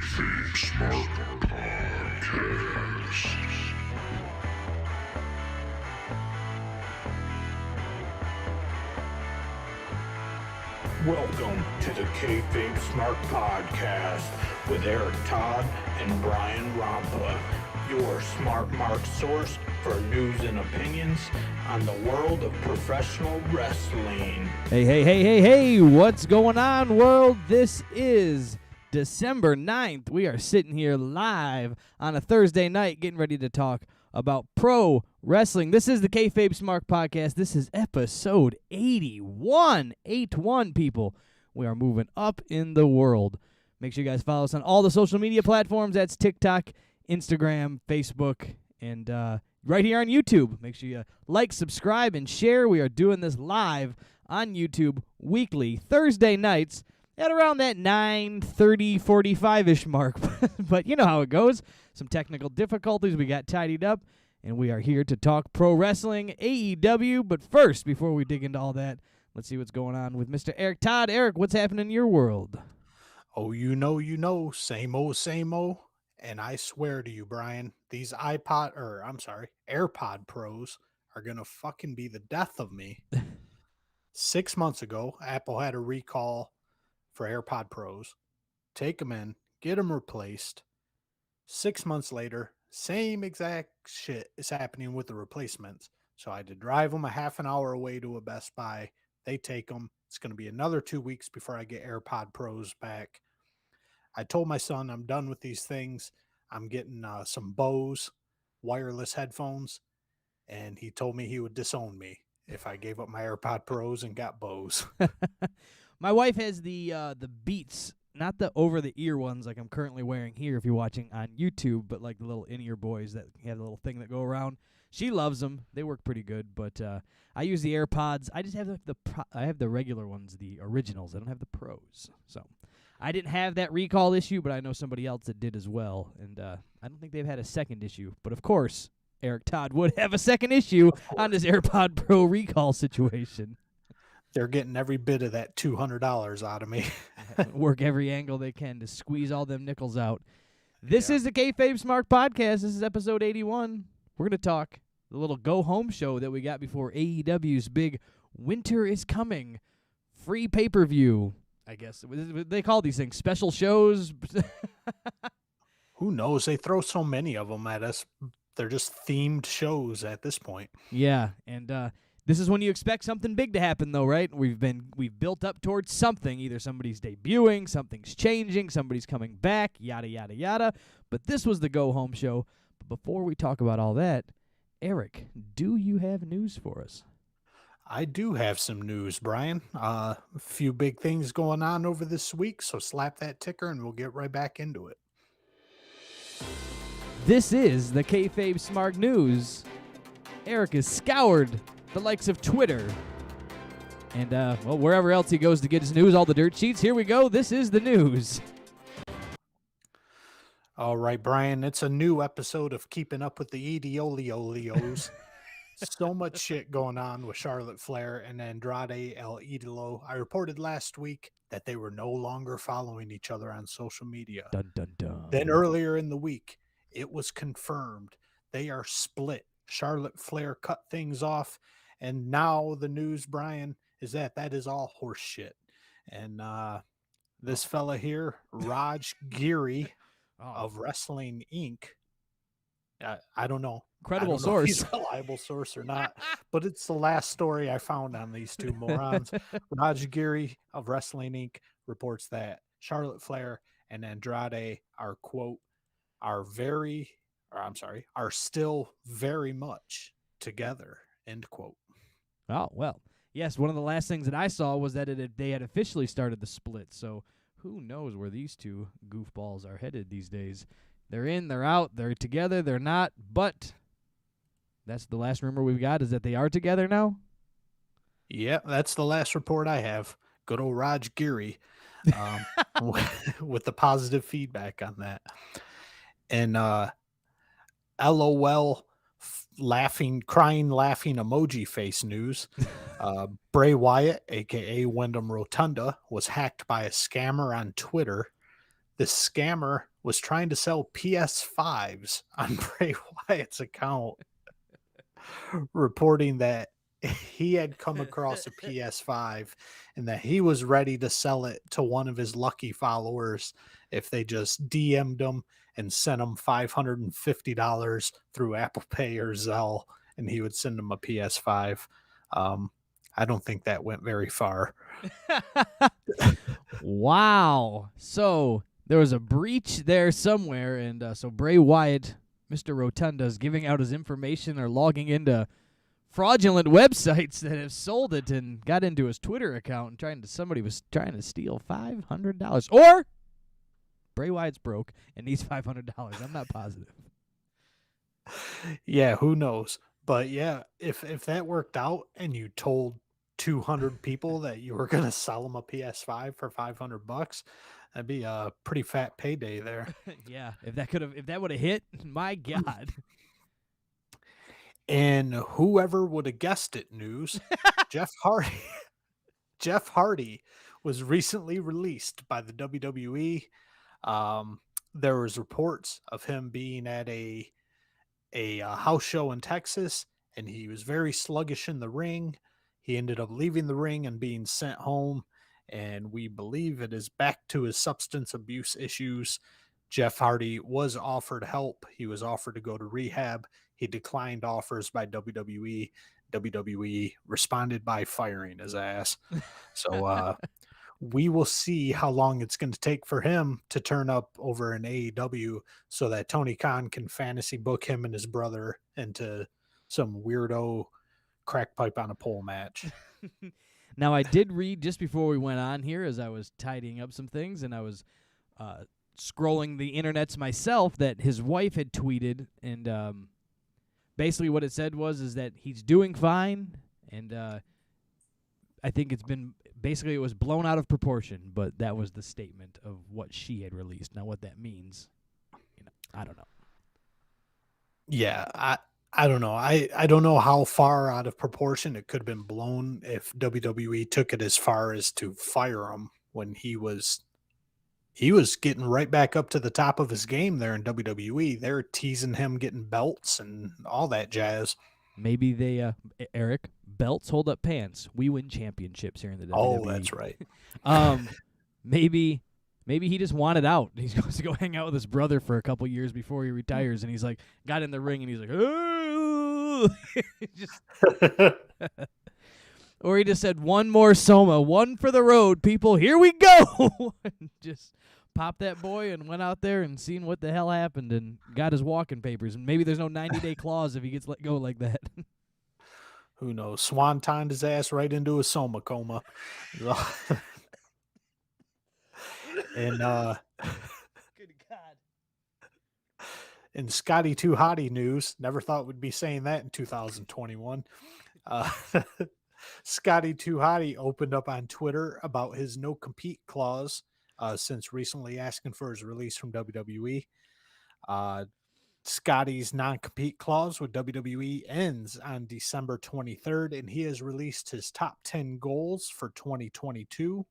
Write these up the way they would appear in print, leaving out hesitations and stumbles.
KayFabe Smark Podcast. Welcome to the KayFabe Smark Podcast with Eric Todd and Brian Rampa, your smart mark source for news and opinions on the world of professional wrestling. Hey, what's going on, world? This is December 9th. We are sitting here live on a Thursday night getting ready to talk about pro wrestling. This is the KayFabe Smark Podcast. This is episode 81. 81, people. We are moving up in the world. Make sure you guys follow us on all the social media platforms. That's TikTok, Instagram, Facebook, and right here on YouTube. Make sure you like, subscribe, and share. We are doing this live on YouTube weekly, Thursday nights, at around that 9:30, 45-ish mark. But you know how it goes. Some technical difficulties. We got tidied up, and we are here to talk pro wrestling, AEW. But first, before we dig into all that, let's see what's going on with Mr. Eric Todd. Eric, what's happening in your world? Oh, you know, same old. And I swear to you, Brian, these AirPod Pros are going to fucking be the death of me. 6 months ago, Apple had a recall for AirPod Pros. Take them in, get them replaced. 6 months later, same exact shit is happening with the replacements. So I had to drive them a half an hour away to a Best Buy. They take them. It's going to be another 2 weeks before I get AirPod Pros back. I told my son I'm done with these things. I'm getting some Bose wireless headphones, and he told me he would disown me if I gave up my AirPod Pros and got Bose. My wife has the Beats, not the over-the-ear ones like I'm currently wearing here if you're watching on YouTube, but like the little in-ear boys that have the little thing that go around. She loves them. They work pretty good, but I use the AirPods. I just have I have the regular ones, the originals. I don't have the Pros. So I didn't have that recall issue, but I know somebody else that did as well, and I don't think they've had a second issue. But of course, Eric Todd would have a second issue on this AirPod Pro recall situation. They're getting every bit of that $200 out of me. Work every angle they can to squeeze all them nickels out. This is the KayFabe Smark Podcast. This is episode 81. We're going to talk the little go-home show that we got before AEW's big Winter is Coming free pay-per-view. I guess they call these things special shows. Who knows? They throw so many of them at us. They're just themed shows at this point. Yeah, and this is when you expect something big to happen, though, right? We've built up towards something. Either somebody's debuting, something's changing, somebody's coming back, yada, yada, yada. But this was the go-home show. But before we talk about all that, Eric, do you have news for us? I do have some news, Brian. A few big things going on over this week, so slap that ticker and we'll get right back into it. This is the KayFabe Smark News. Eric has scoured the likes of Twitter and, wherever else he goes to get his news, all the dirt sheets. Here we go. This is the news. All right, Brian, it's a new episode of Keeping Up with the Idolios. So much shit going on with Charlotte Flair and Andrade El Idolo. I reported last week that they were no longer following each other on social media. Dun, dun, dun. Then earlier in the week, it was confirmed they are split. Charlotte Flair cut things off, and now the news, Brian, is that is all horse shit. And this fella here, Raj Giri of Wrestling Inc., I don't know. Credible I don't know source. if he's a reliable source or not, but it's the last story I found on these two morons. Raj Giri of Wrestling Inc. reports that Charlotte Flair and Andrade are, quote, are still very much together, end quote. Oh, well, yes, one of the last things that I saw was that they had officially started the split, so who knows where these two goofballs are headed these days. They're in, they're out, they're together, they're not, but that's the last rumor we've got is that they are together now? Yeah, that's the last report I have. Good old Raj Giri with the positive feedback on that. And LOL crying, laughing emoji face news. Bray Wyatt, a.k.a. Wyndham Rotunda, was hacked by a scammer on Twitter. This scammer was trying to sell PS5s on Bray Wyatt's account, reporting that he had come across a PS5 and that he was ready to sell it to one of his lucky followers if they just DM'd him and sent him $550 through Apple Pay or Zelle, and he would send him a PS5. I don't think that went very far. Wow. So there was a breach there somewhere, and so Bray Wyatt, Mr. Rotunda, is giving out his information or logging into fraudulent websites that have sold it and got into his Twitter account and somebody was trying to steal $500. Or Bray Wyatt's broke and needs $500. I'm not positive. Yeah, who knows? But yeah, if that worked out and you told 200 people that you were gonna sell them a PS5 for $500, that'd be a pretty fat payday there. Yeah, if that would have hit, my God. And whoever would have guessed it, news, Jeff Hardy was recently released by the WWE. There was reports of him being at a house show in Texas, and he was very sluggish in the ring. He ended up leaving the ring and being sent home, and we believe it is back to his substance abuse issues. Jeff Hardy was offered help. He was offered to go to rehab. He declined offers by WWE. WWE responded by firing his ass. So we will see how long it's going to take for him to turn up over in AEW so that Tony Khan can fantasy book him and his brother into some weirdo crack pipe on a pole match. Now, I did read just before we went on here as I was tidying up some things and I was scrolling the internets myself that his wife had tweeted, and basically what it said is that he's doing fine, and I think it was blown out of proportion, but that was the statement of what she had released. Now, what that means, I don't know. Yeah, I don't know. I don't know how far out of proportion it could have been blown if WWE took it as far as to fire him when he was getting right back up to the top of his game there in WWE. They're teasing him getting belts and all that jazz. Maybe they, Eric, belts hold up pants. We win championships here in the WWE. Oh, that's right. Maybe he just wanted out. He's going to go hang out with his brother for a couple years before he retires, and he's like, got in the ring, and he's like, oh! Or he just said, one more Soma, one for the road, people, here we go! Just popped that boy and went out there and seen what the hell happened and got his walking papers. And maybe there's no 90-day clause if he gets let go like that. Who knows? Swantoned his ass right into a Soma coma. And Good God. In Scotty Too Hottie news, never thought we'd be saying that in 2021. Scotty Too Hottie opened up on Twitter about his no compete clause since recently asking for his release from WWE. Scotty's non-compete clause with WWE ends on December 23rd, and he has released his top 10 goals for 2022.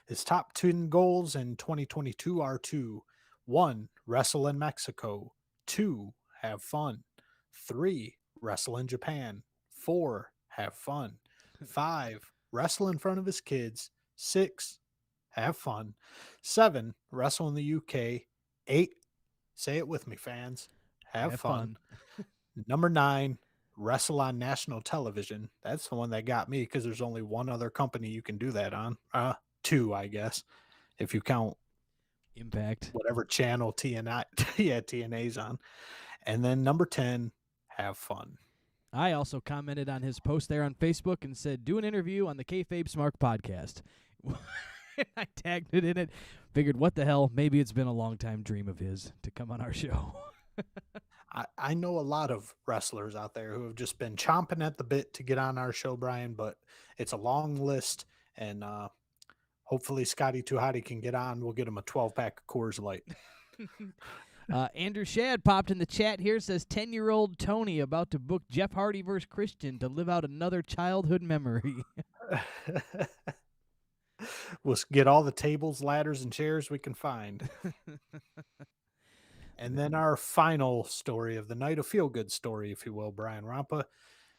His top 10 goals in 2022 are 1, wrestle in Mexico. 2, have fun. 3, wrestle in Japan. 4, have fun. 5, wrestle in front of his kids. 6, have fun. 7, wrestle in the UK. 8, say it with me, fans, have fun. Number 9, wrestle on national television. That's the one that got me because there's only one other company you can do that on. 2, I guess, if you count Impact, whatever channel TNA's on. And then number 10, have fun. I also commented on his post there on Facebook and said, do an interview on the KayFabe Smark podcast. I tagged it in it. Figured, what the hell, maybe it's been a long time dream of his to come on our show. I know a lot of wrestlers out there who have just been chomping at the bit to get on our show, Brian, but it's a long list, and hopefully Scotty Too Hottie can get on. We'll get him a 12-pack of Coors Light. Andrew Shad popped in the chat here, says 10-year-old Tony about to book Jeff Hardy versus Christian to live out another childhood memory. We'll get all the tables, ladders, and chairs we can find. And then our final story of the night, a feel-good story, if you will, Brian Rampa.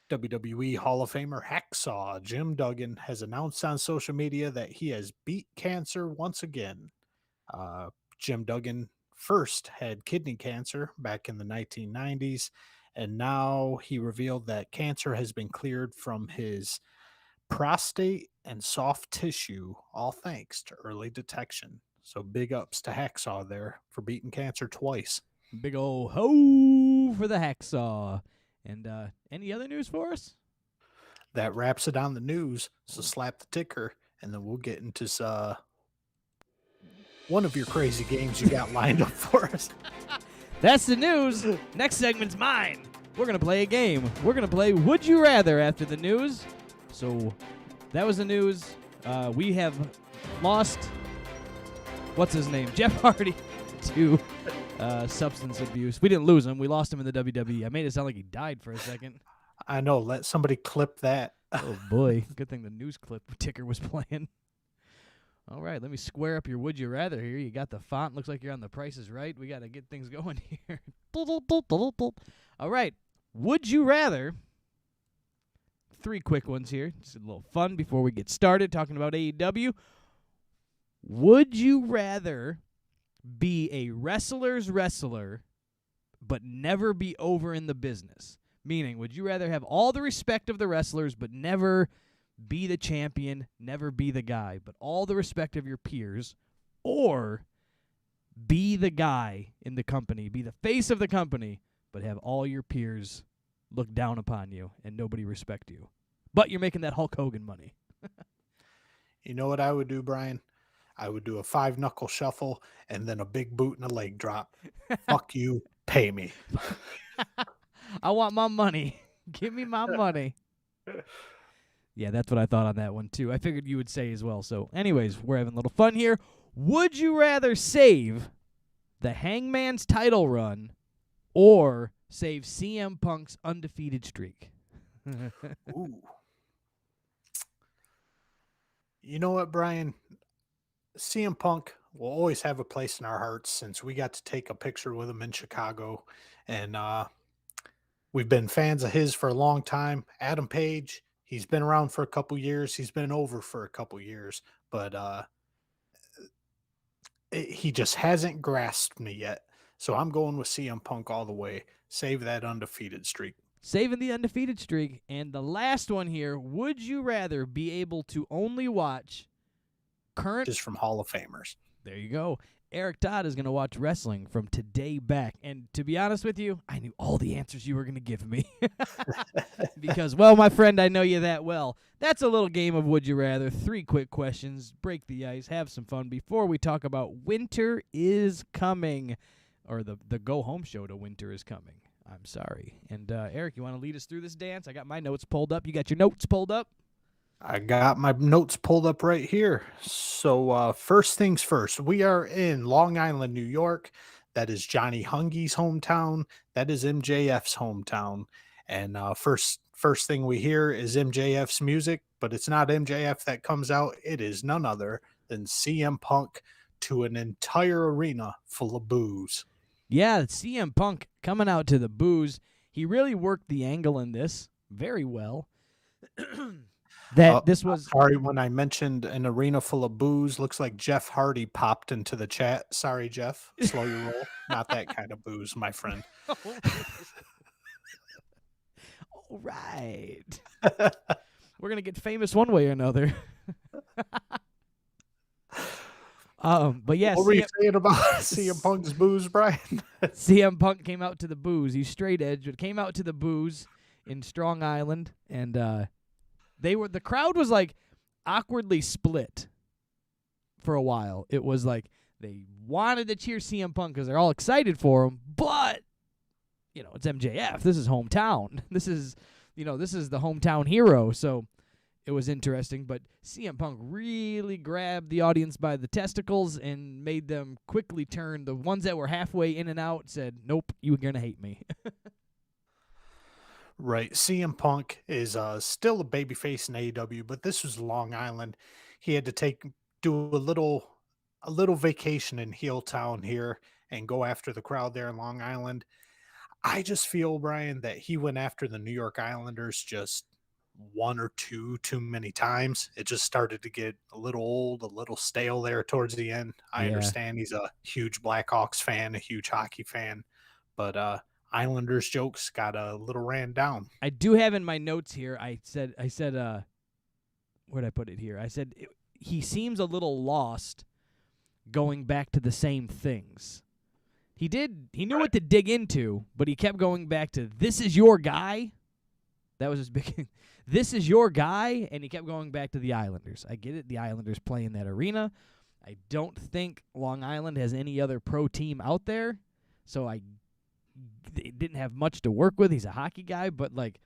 WWE Hall of Famer Hacksaw Jim Duggan has announced on social media that he has beat cancer once again. Jim Duggan first had kidney cancer back in the 1990s, and now he revealed that cancer has been cleared from his prostate and soft tissue, all thanks to early detection. So big ups to Hacksaw there for beating cancer twice. Big ol' ho for the Hacksaw. And any other news for us? That wraps it on the news. So slap the ticker, and then we'll get into one of your crazy games you got lined up for us. That's the news. Next segment's mine. We're going to play a game. We're going to play Would You Rather after the news. So that was the news. We have lost, what's his name, Jeff Hardy to substance abuse. We didn't lose him. We lost him in the WWE. I made it sound like he died for a second. I know. Let somebody clip that. Oh, boy. Good thing the news clip ticker was playing. All right, let me square up your Would You Rather here. You got the font. Looks like you're on The Price is Right. We got to get things going here. All right, Would You Rather? 3 quick ones here. Just a little fun before we get started talking about AEW. Would you rather be a wrestler's wrestler but never be over in the business? Meaning, would you rather have all the respect of the wrestlers but never be the champion, never be the guy, but all the respect of your peers, or be the guy in the company, be the face of the company, but have all your peers look down upon you and nobody respect you? But you're making that Hulk Hogan money. You know what I would do, Brian? I would do a 5-knuckle shuffle and then a big boot and a leg drop. Fuck you, pay me. I want my money. Give me my money. Yeah, that's what I thought on that one, too. I figured you would say as well. So, anyways, we're having a little fun here. Would you rather save the Hangman's title run or save CM Punk's undefeated streak? Ooh. You know what, Brian? CM Punk will always have a place in our hearts since we got to take a picture with him in Chicago. And we've been fans of his for a long time. Adam Page, he's been around for a couple years. He's been over for a couple years. But he just hasn't grasped me yet. So I'm going with CM Punk all the way. Save that undefeated streak. Saving the undefeated streak. And the last one here, would you rather be able to only watch current... Just from Hall of Famers. There you go. Eric Todd is going to watch wrestling from today back. And to be honest with you, I knew all the answers you were going to give me. Because, well, my friend, I know you that well. That's a little game of Would You Rather. 3 quick questions. Break the ice. Have some fun before we talk about Winter is Coming. Or the go-home show to Winter is Coming. I'm sorry. And, Eric, you want to lead us through this dance? I got my notes pulled up. You got your notes pulled up? I got my notes pulled up right here. So first things first, we are in Long Island, New York. That is Johnny Hungy's hometown. That is MJF's hometown. And first thing we hear is MJF's music, but it's not MJF that comes out. It is none other than CM Punk to an entire arena full of booze. Yeah, CM Punk coming out to the booze. He really worked the angle in this very well. This was... Sorry, when I mentioned an arena full of booze, looks like Jeff Hardy popped into the chat. Sorry, Jeff. Slow your roll. Not that kind of booze, my friend. All right. We're going to get famous one way or another. But yes, what were you saying about CM Punk's booze, Brian? CM Punk came out to the booze. He's straight edge, but came out to the booze in Strong Island, and the crowd was like awkwardly split for a while. It was like they wanted to cheer CM Punk because they're all excited for him, but it's MJF. This is hometown. This is the hometown hero. So it was interesting, but CM Punk really grabbed the audience by the testicles and made them quickly turn. The ones that were halfway in and out said, nope, you're going to hate me. Right. CM Punk is still a babyface in AEW, but this was Long Island. He had to take do a little vacation in Heel Town here and go after the crowd there in Long Island. I just feel, Brian, that he went after the New York Islanders just one or two too many times. It just started to get a little old, a little stale there towards the end. I Yeah. understand he's a huge Blackhawks fan, a huge hockey fan, but Islanders jokes got a little ran down. I do have in my notes here. I said, where'd I put it here? I said he seems a little lost, going back to the same things. He knew what to dig into, but he kept going back to, this is your guy. That was his big, this is your guy, and he kept going back to the Islanders. I get it, the Islanders play in that arena. I don't think Long Island has any other pro team out there, so they didn't have much to work with. He's a hockey guy, but like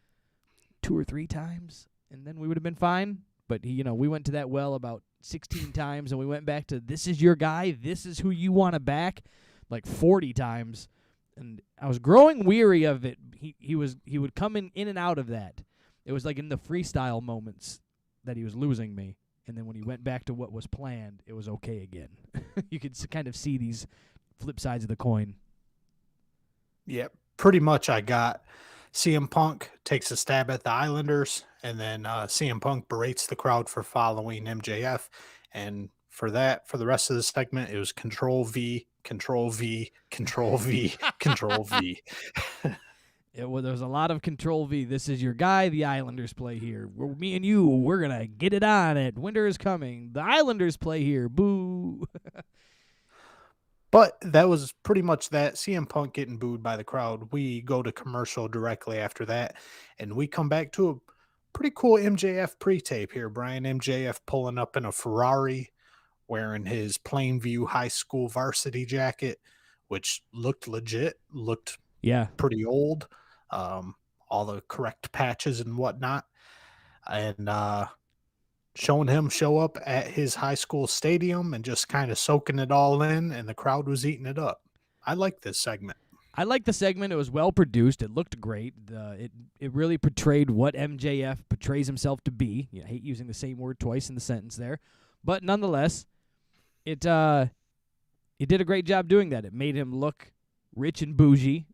2 or 3 times, and then we would have been fine. But we went to that well about 16 times, and we went back to, this is your guy, this is who you want to back, like 40 times, and I was growing weary of it. He would come in and out of that. It was like in the freestyle moments that he was losing me, and then when he went back to what was planned, it was okay again. You could kind of see these flip sides of the coin. Yeah, pretty much I got CM Punk takes a stab at the Islanders, and then CM Punk berates the crowd for following MJF, and for the rest of the segment, it was Control V, Control V, Control V, Control V. There was a lot of Control V. This is your guy. The Islanders play here. Me and you, we're going to get it on it. Winter is coming. The Islanders play here. Boo. But that was pretty much that. CM Punk getting booed by the crowd. We go to commercial directly after that, and we come back to a pretty cool MJF pre-tape here, Brian. MJF pulling up in a Ferrari, wearing his Plainview High School varsity jacket, which looked legit, looked pretty old. All the correct patches and whatnot. And showing him show up at his high school stadium and just kind of soaking it all in, and the crowd was eating it up. I like this segment. I like the segment. It was well produced. It looked great. It really portrayed what MJF portrays himself to be. I hate using the same word twice in the sentence there. But nonetheless, it did a great job doing that. It made him look rich and bougie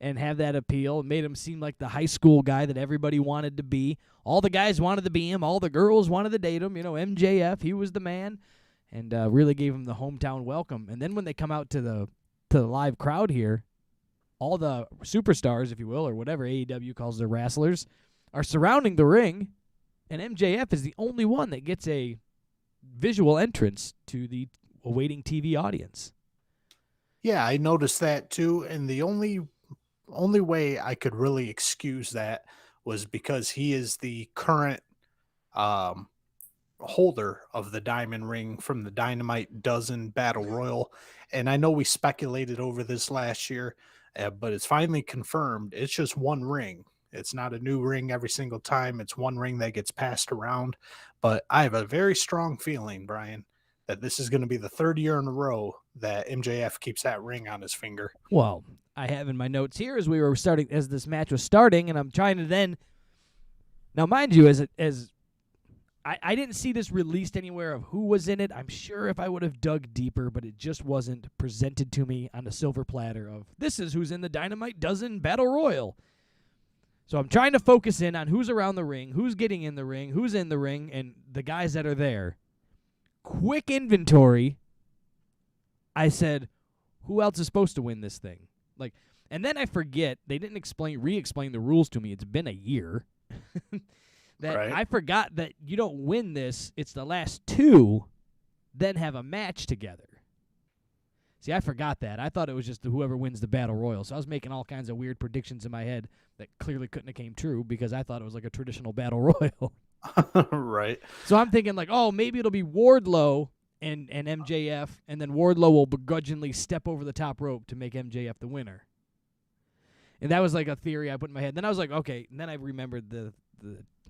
and have that appeal. It made him seem like the high school guy that everybody wanted to be. All the guys wanted to be him. All the girls wanted to date him. MJF, he was the man, and really gave him the hometown welcome. And then when they come out to the live crowd here, all the superstars, if you will, or whatever AEW calls their wrestlers, are surrounding the ring, and MJF is the only one that gets a visual entrance to the awaiting TV audience. Yeah, I noticed that too, and the only way I could really excuse that was because he is the current holder of the diamond ring from the Dynamite Dozen Battle Royal. And I know we speculated over this last year, but it's finally confirmed. It's just one ring. It's not a new ring every single time. It's one ring that gets passed around. But I have a very strong feeling, Brian, that this is going to be the 3rd year in a row that MJF keeps that ring on his finger. Well, I have in my notes here as this match was starting, and I'm trying to then, now mind you, I didn't see this released anywhere of who was in it. I'm sure if I would have dug deeper, but it just wasn't presented to me on a silver platter of, this is who's in the Dynamite Dozen Battle Royal. So I'm trying to focus in on who's around the ring, who's getting in the ring, who's in the ring, and the guys that are there. Quick inventory. I said, who else is supposed to win this thing? And then I forget, they didn't re-explain the rules to me. It's been a year. Right. I forgot that you don't win this. It's the last 2, then have a match together. See, I forgot that. I thought it was just whoever wins the Battle Royal. So I was making all kinds of weird predictions in my head that clearly couldn't have came true because I thought it was like a traditional Battle Royal. Right. So I'm thinking maybe it'll be Wardlow and MJF, and then Wardlow will begrudgingly step over the top rope to make MJF the winner. And that was like a theory I put in my head. Then I was like, okay. And then I remembered the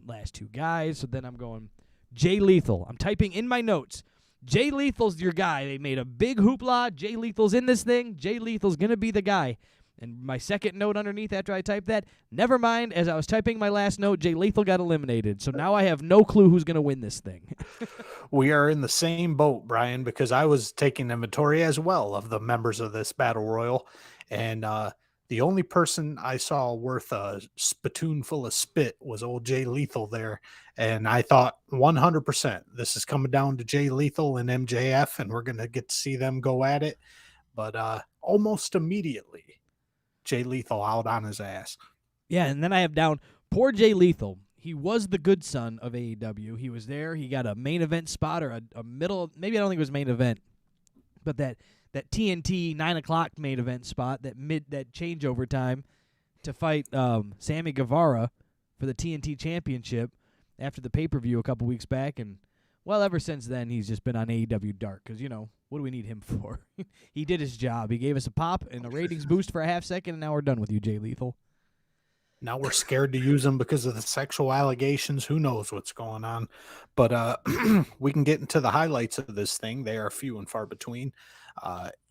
last 2 guys. So then I'm going, Jay Lethal. I'm typing in my notes, Jay Lethal's your guy. They made a big hoopla. Jay Lethal's in this thing. Jay Lethal's going to be the guy. And my second note underneath after I typed that, never mind, as I was typing my last note, Jay Lethal got eliminated. So now I have no clue who's going to win this thing. We are in the same boat, Brian, because I was taking inventory as well of the members of this battle royal. And the only person I saw worth a spittoon full of spit was old Jay Lethal there. And I thought 100% this is coming down to Jay Lethal and MJF, and we're going to get to see them go at it. But almost immediately, Jay Lethal out on his ass. Yeah, and then I have down poor Jay Lethal. He was the good son of AEW. He was there. He got a main event spot or a middle. Maybe I don't think it was main event, but that TNT 9 o'clock main event spot, that changeover time to fight Sammy Guevara for the TNT championship after the pay-per-view a couple weeks back. And, well, ever since then, he's just been on AEW Dark because, what do we need him for? He did his job. He gave us a pop and a ratings boost for a half second, and now we're done with you, Jay Lethal. Now we're scared to use him because of the sexual allegations. Who knows what's going on? But we can get into the highlights of this thing. They are few and far between.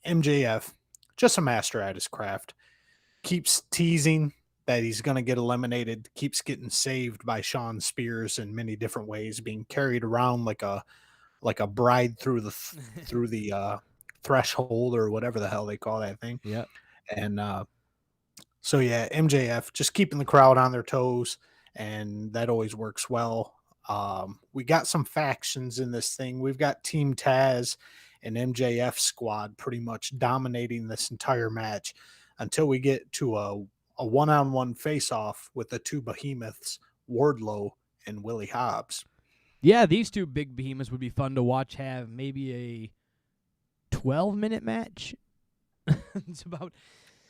MJF, just a master at his craft, keeps teasing that he's going to get eliminated, keeps getting saved by Shawn Spears in many different ways, being carried around like a bride through the threshold or whatever the hell they call that thing. Yeah. And so yeah, MJF just keeping the crowd on their toes, and that always works well. We got some factions in this thing. We've got Team Taz and MJF squad pretty much dominating this entire match until we get to a one-on-one face-off with the two behemoths, Wardlow and Willie Hobbs. Yeah, these two big behemoths would be fun to watch have maybe a 12-minute match. It's about...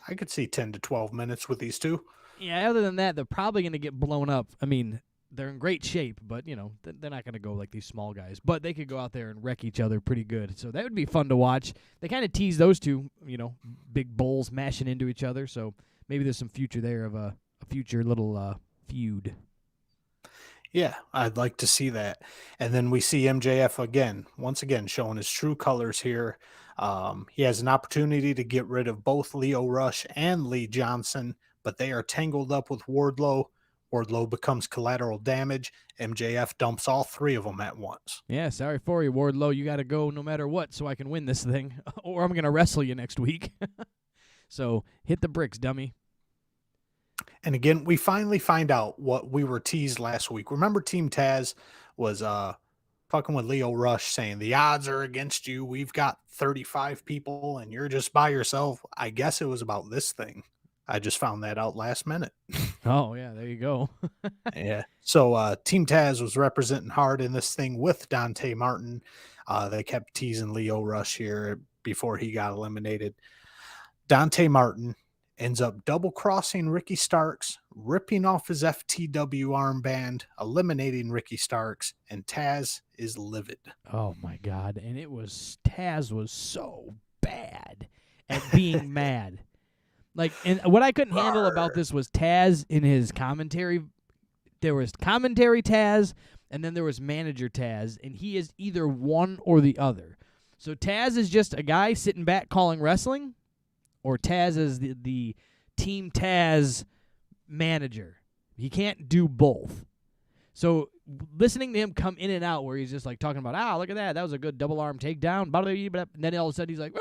I could see 10 to 12 minutes with these two. Yeah, other than that, they're probably going to get blown up. I mean, they're in great shape, but, they're not going to go like these small guys. But they could go out there and wreck each other pretty good. So that would be fun to watch. They kind of tease those two, big bulls mashing into each other. So maybe there's some future there of a future little feud. Yeah, I'd like to see that. And then we see MJF once again, showing his true colors here. He has an opportunity to get rid of both Lio Rush and Lee Johnson, but they are tangled up with Wardlow. Wardlow becomes collateral damage. MJF dumps all three of them at once. Yeah, sorry for you, Wardlow. You got to go no matter what so I can win this thing, or I'm going to wrestle you next week. So hit the bricks, dummy. And again, we finally find out what we were teased last week. Remember Team Taz was fucking with Lio Rush saying the odds are against you. We've got 35 people and you're just by yourself. I guess it was about this thing. I just found that out last minute. Oh, yeah, there you go. Yeah. So Team Taz was representing hard in this thing with Dante Martin. They kept teasing Lio Rush here before he got eliminated. Dante Martin ends up double-crossing Ricky Starks, ripping off his FTW armband, eliminating Ricky Starks, and Taz is livid. Oh, my God. And Taz was so bad at being mad. And what I couldn't handle about this was Taz in his commentary. There was commentary Taz, and then there was manager Taz, and he is either one or the other. So Taz is just a guy sitting back calling wrestling, or Taz is the Team Taz manager. He can't do both. So listening to him come in and out where he's just talking about, look at that. That was a good double arm takedown. And then all of a sudden he's like,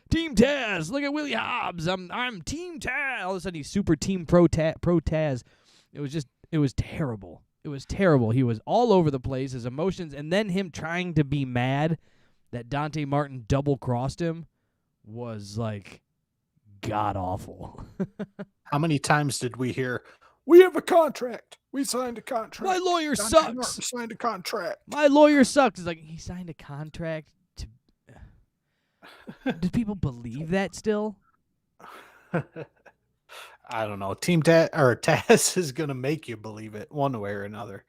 Team Taz. Look at Willie Hobbs. I'm Team Taz. All of a sudden he's super Team Pro Taz. It was terrible. It was terrible. He was all over the place, his emotions, and then him trying to be mad that Dante Martin double-crossed him was god awful. How many times did we hear, we have a contract. We signed a contract. My lawyer Dante sucks. Martin signed a contract. My lawyer sucks. It's he signed a contract to... Do people believe that still? I don't know. Team Taz is going to make you believe it one way or another.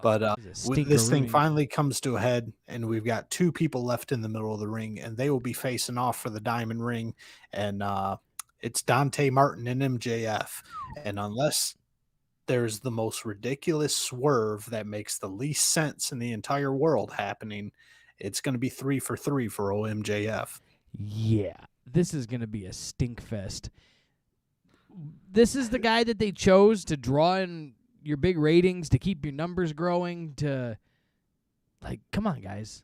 But this thing finally comes to a head, and we've got two people left in the middle of the ring, and they will be facing off for the diamond ring. And it's Dante Martin and MJF. And unless there's the most ridiculous swerve that makes the least sense in the entire world happening, it's going to be 3 for 3 for old MJF. Yeah, this is going to be a stink fest. this is the guy that they chose to draw in your big ratings, to keep your numbers growing, to, like, come on, guys.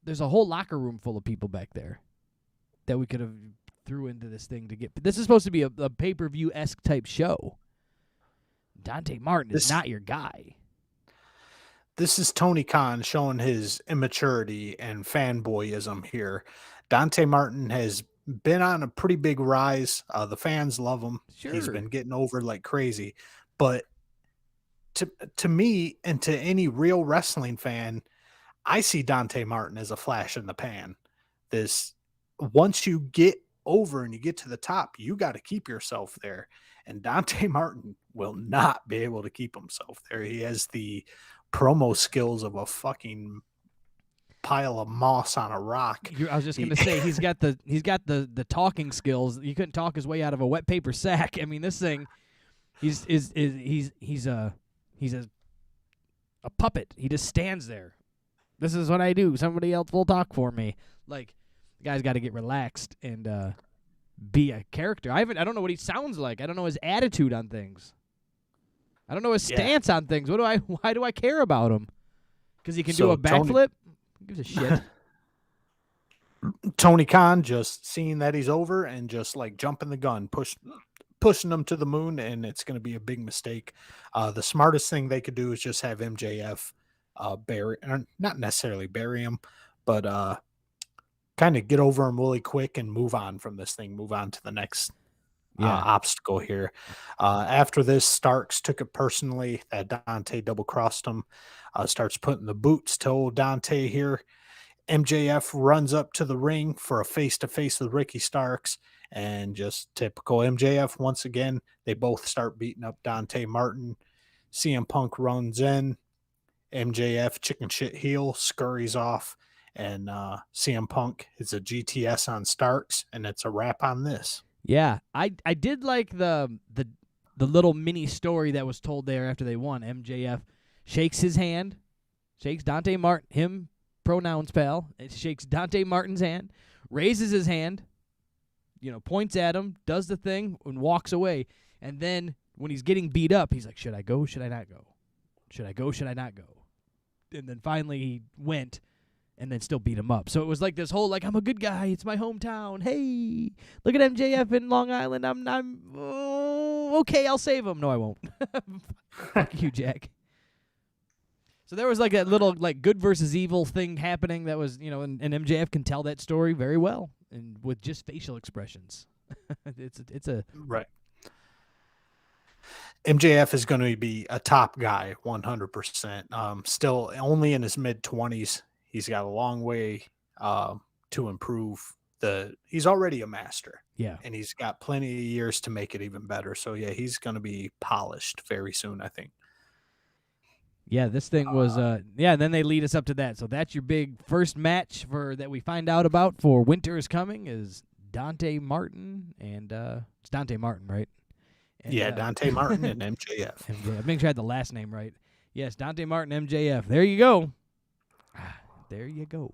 There's a whole locker room full of people back there that we could have threw into this thing to get. But this is supposed to be a pay-per-view-esque type show. Dante Martin is not your guy. This is Tony Khan showing his immaturity and fanboyism here. Dante Martin has been on a pretty big rise. The fans love him. Sure. He's been getting over like crazy. But to me and to any real wrestling fan, I see Dante Martin as a flash in the pan. Once you get over and you get to the top, you got to keep yourself there. And Dante Martin will not be able to keep himself there. He has the promo skills of a fucking pile of moss on a rock. I was just gonna say he's got the talking skills. You couldn't talk his way out of a wet paper sack. I mean, this thing, he's a puppet. He just stands there. This is what I do. Somebody else will talk for me. Like, the guy's got to get relaxed and be a character. I don't know what he sounds like. I don't know his attitude on things. I don't know his stance on things. Why do I care about him? Because he can do a backflip? Who gives a shit? Tony Khan just seeing that he's over and just like jumping the gun, pushing him to the moon, and it's going to be a big mistake. The smartest thing they could do is just have MJF not necessarily bury him, but kind of get over him really quick and move on from this thing, move on to the next obstacle here. After this, Starks took it personally that Dante double-crossed him, starts putting the boots to old Dante here. MJF runs up to the ring for a face-to-face with Ricky Starks, and just typical MJF once again, they both start beating up Dante Martin. CM Punk runs in. MJF, chicken shit heel, scurries off, and CM Punk is a GTS on Starks, and it's a wrap on this. Yeah, I did like the little mini story that was told there after they won. MJF shakes his hand, shakes Dante Martin, him, pronouns pal, it shakes Dante Martin's hand, raises his hand, points at him, does the thing, and walks away. And then when he's getting beat up, he's like, should I go? Should I not go? Should I go? Should I not go? And then finally he went and then still beat him up. So it was like this whole, like, I'm a good guy. It's my hometown. Hey, look at MJF in Long Island. Okay, I'll save him. No, I won't. Fuck you, Jack. So there was like that little like good versus evil thing happening that was, and MJF can tell that story very well and with just facial expressions. it's a right. MJF is going to be a top guy, 100%. Still only in his mid-20s. He's got a long way to improve. He's already a master. Yeah. And he's got plenty of years to make it even better. So, yeah, he's going to be polished very soon, I think. Yeah, this thing was, and then they lead us up to that. So that's your big first match that we find out about for Winter is Coming is Dante Martin, and it's Dante Martin, right? And, Dante Martin and MJF. MJF. Make sure I had the last name right. Yes, Dante Martin, MJF. There you go. There you go.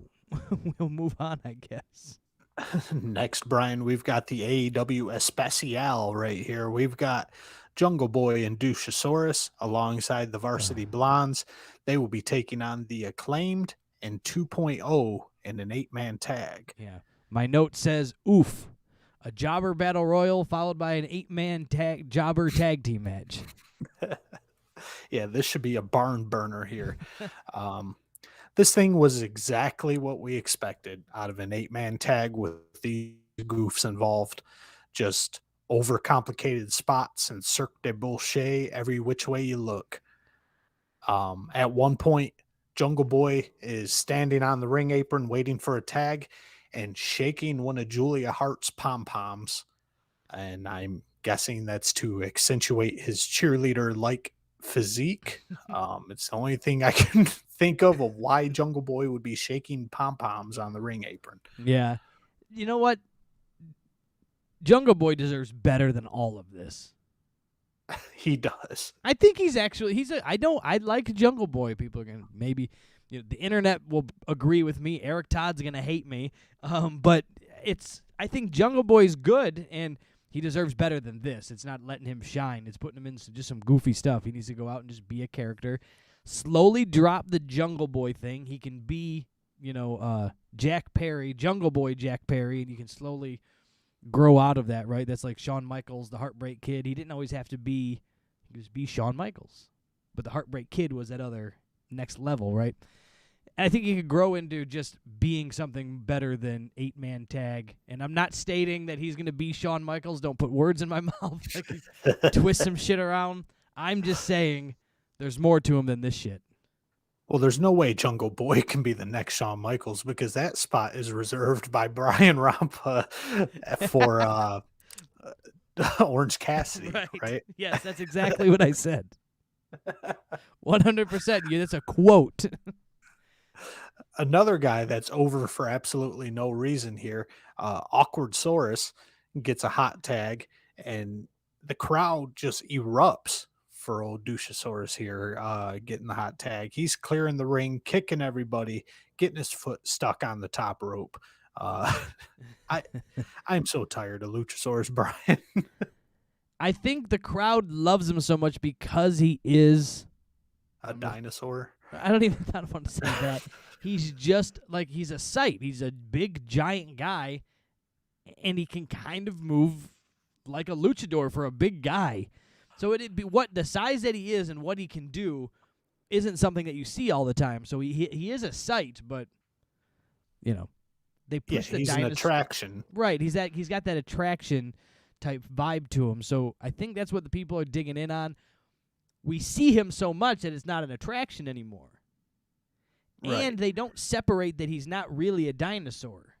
We'll move on, I guess. Next, Brian, we've got the AEW Especial right here. We've got Jungle Boy and Dushasaurus alongside the Varsity Blondes. They will be taking on the Acclaimed and 2.0 in an 8-man tag. Yeah. My note says, oof. A jobber battle royal followed by an 8-man jobber tag team match. Yeah, this should be a barn burner here. This thing was exactly what we expected out of an 8-man tag with these goofs involved. Just overcomplicated spots and Cirque de bullshit every which way you look. At one point, Jungle Boy is standing on the ring apron waiting for a tag and shaking one of Julia Hart's pom-poms. And I'm guessing that's to accentuate his cheerleader-like physique. It's the only thing I can think of why Jungle Boy would be shaking pom-poms on the ring apron. Yeah. You know what? Jungle Boy deserves better than all of this. He does. I think I like Jungle Boy. People are going to maybe, the internet will agree with me. Eric Todd's going to hate me. But I think Jungle Boy's good, and He deserves better than this. It's not letting him shine. It's putting him in just some goofy stuff. He needs to go out and just be a character. Slowly drop the Jungle Boy thing. He can be, Jack Perry, Jungle Boy Jack Perry, and you can slowly grow out of that, right? That's like Shawn Michaels, the Heartbreak Kid. He didn't always have to be, he was be Shawn Michaels. But the Heartbreak Kid was that other next level, right? I think he could grow into just being something better than 8-man tag. And I'm not stating that he's going to be Shawn Michaels. Don't put words in my mouth. Twist some shit around. I'm just saying there's more to him than this shit. Well, there's no way Jungle Boy can be the next Shawn Michaels because that spot is reserved by Brian Rampa for Orange Cassidy, right? Yes, that's exactly what I said. 100%. Yeah, that's a quote. Another guy that's over for absolutely no reason here, Awkward Saurus gets a hot tag, and the crowd just erupts for old Dushasaurus here, getting the hot tag. He's clearing the ring, kicking everybody, getting his foot stuck on the top rope. I'm so tired of Luchasaurus, Brian. I think the crowd loves him so much because he is a dinosaur. I don't want to say that. He's just like, he's a sight. He's a big, giant guy, and he can kind of move like a luchador for a big guy. So it'd be what the size that he is and what he can do isn't something that you see all the time. So he is a sight, but they push the he's dinosaur. An attraction, right? He's got that attraction type vibe to him. So I think that's what the people are digging in on. We see him so much that it's not an attraction anymore. Right. And they don't separate that he's not really a dinosaur.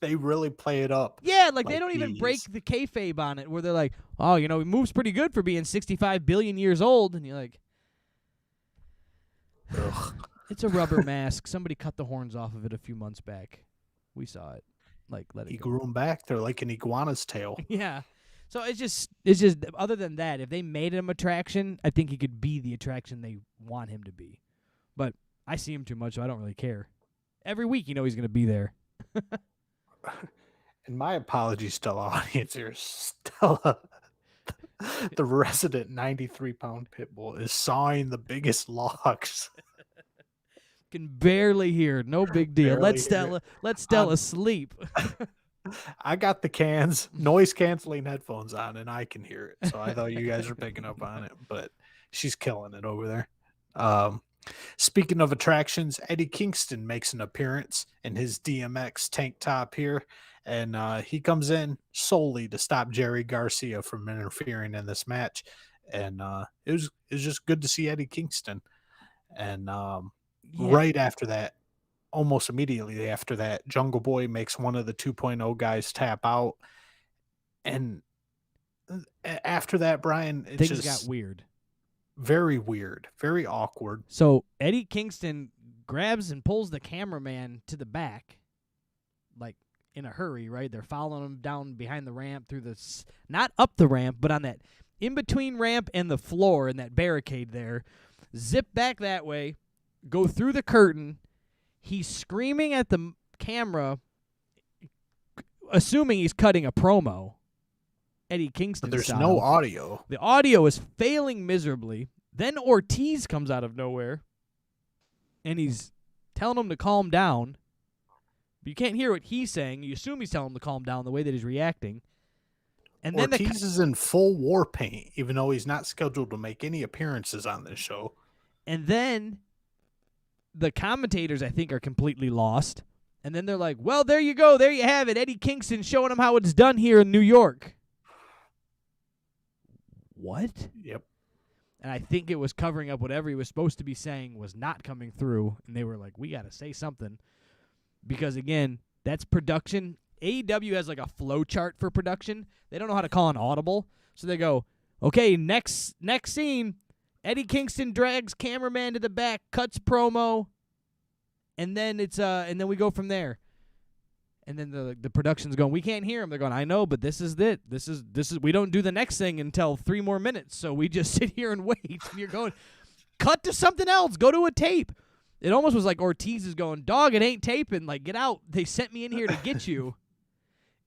They really play it up. Yeah, like they don't even break the kayfabe on it, where they're like, oh, he moves pretty good for being 65 billion years old. And you're like, it's a rubber mask. Somebody cut the horns off of it a few months back. We saw it. Like, let it He go. grew them back. They're like an iguana's tail. Yeah. So it's just other than that, if they made him attraction, I think he could be the attraction they want him to be. But I see him too much, so I don't really care. Every week, he's going to be there. And my apologies to the audience here. Stella, the resident 93-pound pit bull, is sawing the biggest logs. Can barely hear. No big deal. Let Stella sleep. I got the noise canceling headphones on, and I can hear it. So I thought you guys were picking up on it, but she's killing it over there. Speaking of attractions, Eddie Kingston makes an appearance in his DMX tank top here, and he comes in solely to stop Jerry Garcia from interfering in this match. And it was just good to see Eddie Kingston. And right after that, almost immediately after that, Jungle Boy makes one of the 2.0 guys tap out. And after that, Brian, things got weird. Very weird, very awkward. So Eddie Kingston grabs and pulls the cameraman to the back, like in a hurry, right? They're following him down behind the ramp through not up the ramp, but on that in-between ramp and the floor and that barricade there. Zip back that way, go through the curtain. He's screaming at the camera, assuming he's cutting a promo. Eddie Kingston But there's style. no audio. The audio is failing miserably. Then Ortiz comes out of nowhere, and he's telling him to calm down. But you can't hear what he's saying. You assume he's telling him to calm down the way that he's reacting. And then Ortiz is in full war paint, even though he's not scheduled to make any appearances on this show. And then the commentators, I think, are completely lost. And then they're like, well, there you go. There you have it. Eddie Kingston showing him how it's done here in New York. What? Yep. And I think it was covering up whatever he was supposed to be saying was not coming through. And they were like, we got to say something. Because, again, that's production. AEW has like a flow chart for production. They don't know how to call an audible. So they go, okay, next scene. Eddie Kingston drags cameraman to the back, cuts promo, and then and then we go from there. And then the production's going, we can't hear him. They're going, I know, but this is it. This is we don't do the next thing until 3 more minutes. So we just sit here and wait. And you're going, cut to something else. Go to a tape. It almost was like Ortiz is going, dog, it ain't taping. Like, get out. They sent me in here to get you.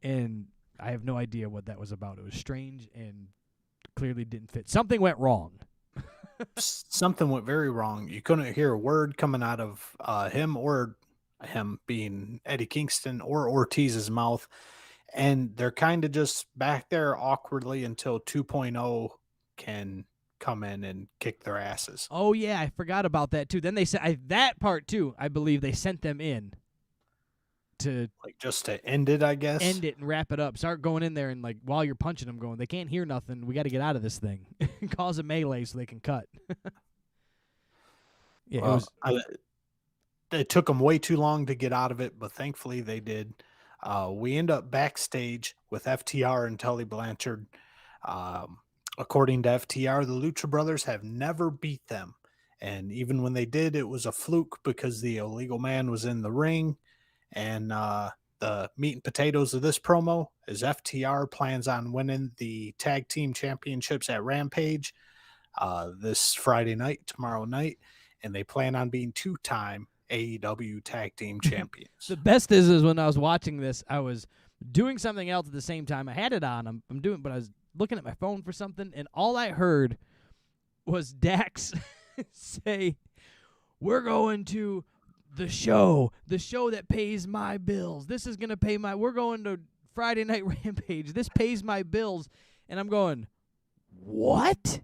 And I have no idea what that was about. It was strange and clearly didn't fit. Something went wrong. Something went very wrong. You couldn't hear a word coming out of him being Eddie Kingston or Ortiz's mouth. And they're kind of just back there awkwardly until 2.0 can come in and kick their asses. Oh, yeah, I forgot about that, too. Then they said that part, too, I believe they sent them in to Like just to end it, I guess. end it and wrap it up. Start going in there and, like, while you're punching them, going, they can't hear nothing. We got to get out of this thing. Cause a melee so they can cut. Yeah, it took them way too long to get out of it, but thankfully they did. We end up backstage with FTR and Tully Blanchard. According to FTR, the Lucha Brothers have never beat them. And even when they did, it was a fluke because the illegal man was in the ring. And the meat and potatoes of this promo is FTR plans on winning the tag team championships at Rampage this Friday night, tomorrow night. And they plan on being 2-time AEW tag team champions. The best is when I was watching this, I was doing something else at the same time. I had it on. But I was looking at my phone for something, and all I heard was Dax say, "We're going to the show that pays my bills. This is going to pay we're going to Friday Night Rampage. This pays my bills." And I'm going, what?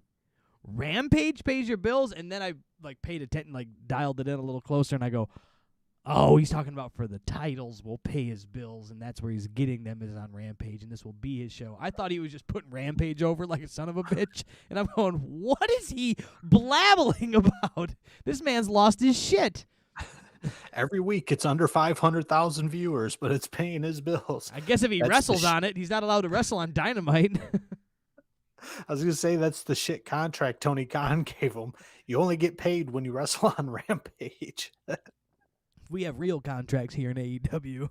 Rampage pays your bills? And then I paid attention, dialed it in a little closer, and I go, oh, he's talking about for the titles will pay his bills, and that's where he's getting them is on Rampage, and this will be his show. I thought he was just putting Rampage over like a son of a bitch, and I'm going, what is he blabbling about? This man's lost his shit. Every week it's under 500,000 viewers, but it's paying his bills. I guess if he wrestles on it, he's not allowed to wrestle on Dynamite. I was going to say that's the shit contract Tony Khan gave him. You only get paid when you wrestle on Rampage. We have real contracts here in AEW.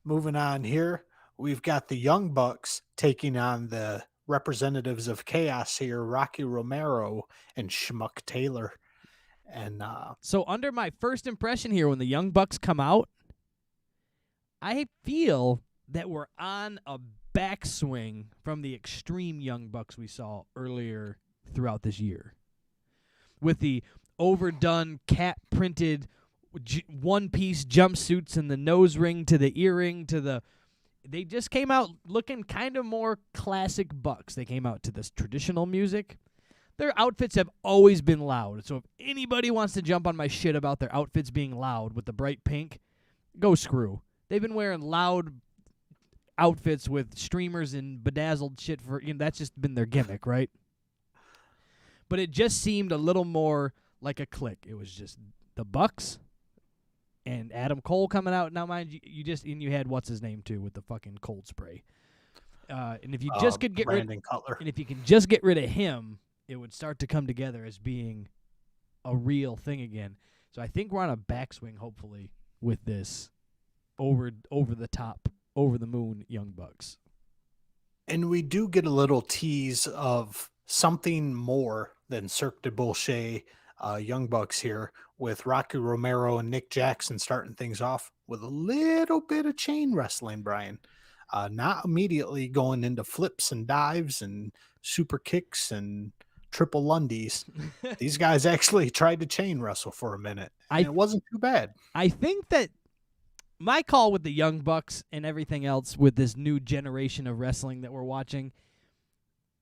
Moving on here, we've got the Young Bucks taking on the representatives of Chaos here, Rocky Romero and Schmuck Taylor. And so under my first impression here, when the Young Bucks come out, I feel that we're on a backswing from the extreme Young Bucks we saw earlier throughout this year. With the overdone cat-printed one-piece jumpsuits and the nose ring to the earring to the... They just came out looking kind of more classic Bucks. They came out to this traditional music. Their outfits have always been loud. So if anybody wants to jump on my shit about their outfits being loud with the bright pink, go screw. They've been wearing loud outfits with streamers and bedazzled shit for, that's just been their gimmick, right? But it just seemed a little more like a clique. It was just the Bucks and Adam Cole coming out. Now, mind you, you had what's his name too with the fucking cold spray. And if you just could get Brandon Cutler. And if you can just get rid of him, it would start to come together as being a real thing again. So I think we're on a backswing, hopefully, with this over the top, over the moon Young Bucks. And we do get a little tease of something more than Cirque du Bullshit Young Bucks here, with Rocky Romero and Nick Jackson starting things off with a little bit of chain wrestling, Brian. Not immediately going into flips and dives and super kicks and triple Lundies. These guys actually tried to chain wrestle for a minute, and it wasn't too bad. I think that my call with the Young Bucks and everything else with this new generation of wrestling that we're watching,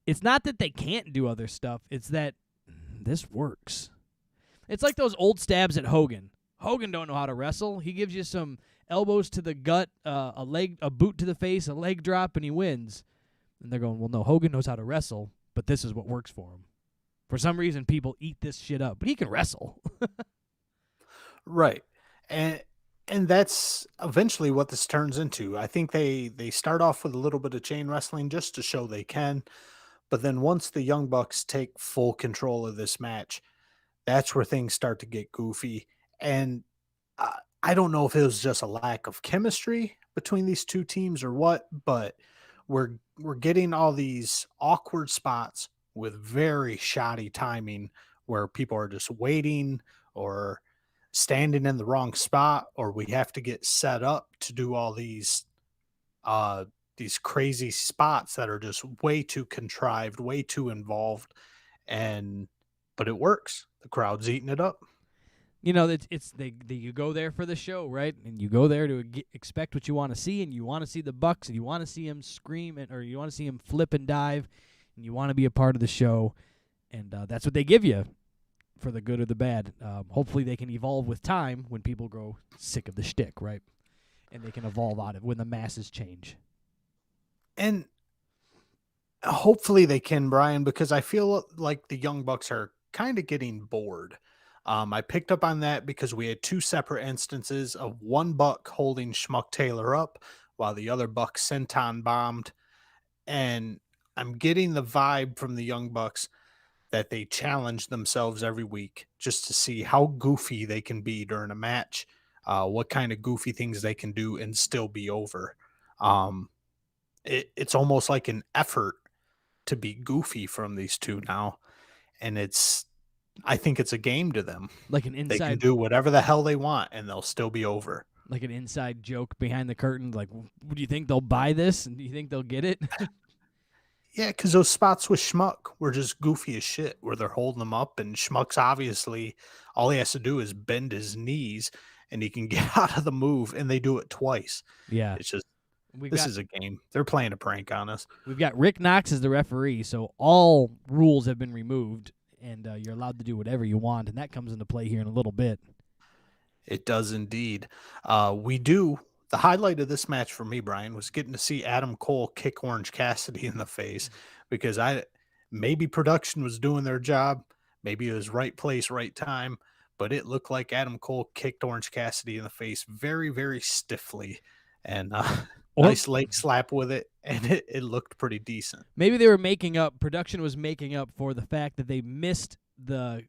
it's not that they can't do other stuff. It's that this works. It's like those old stabs at Hogan. Hogan don't know how to wrestle. He gives you some elbows to the gut, a boot to the face, a leg drop, and he wins. And they're going, well, no, Hogan knows how to wrestle, but this is what works for him. For some reason, people eat this shit up, but he can wrestle. Right. And that's eventually what this turns into. I think they start off with a little bit of chain wrestling just to show they can. But then once the Young Bucks take full control of this match, that's where things start to get goofy. And I don't know if it was just a lack of chemistry between these two teams or what, but we're getting all these awkward spots with very shoddy timing where people are just waiting, or standing in the wrong spot, or we have to get set up to do all these crazy spots that are just way too contrived, way too involved, but it works. The crowd's eating it up. You know, you go there for the show, right? And you go there to expect what you want to see, and you want to see the Bucks, and you want to see him scream, or you want to see him flip and dive, and you want to be a part of the show, and that's what they give you, for the good or the bad. Hopefully, they can evolve with time when people grow sick of the shtick, right? And they can evolve out of it when the masses change. And hopefully they can, Brian, because I feel like the Young Bucks are kind of getting bored. I picked up on that because we had two separate instances of one Buck holding Schmuck Taylor up while the other Buck senton bombed. And I'm getting the vibe from the Young Bucks that they challenge themselves every week just to see how goofy they can be during a match, what kind of goofy things they can do and still be over. It's almost like an effort to be goofy from these two now. And I think it's a game to them. Like they can do whatever the hell they want and they'll still be over. Like an inside joke behind the curtain. Like, do you think they'll buy this? And do you think they'll get it? Yeah, because those spots with Schmuck were just goofy as shit, where they're holding them up, and Schmuck's obviously, all he has to do is bend his knees, and he can get out of the move, and they do it twice. Yeah. It's just, this is a game. They're playing a prank on us. We've got Rick Knox as the referee, so all rules have been removed, and you're allowed to do whatever you want, and that comes into play here in a little bit. It does indeed. The highlight of this match for me, Brian, was getting to see Adam Cole kick Orange Cassidy in the face, because maybe production was doing their job. Maybe it was right place, right time, but it looked like Adam Cole kicked Orange Cassidy in the face very, very stiffly, and nice leg slap with it, and it looked pretty decent. Maybe they were production was making up for the fact that they missed the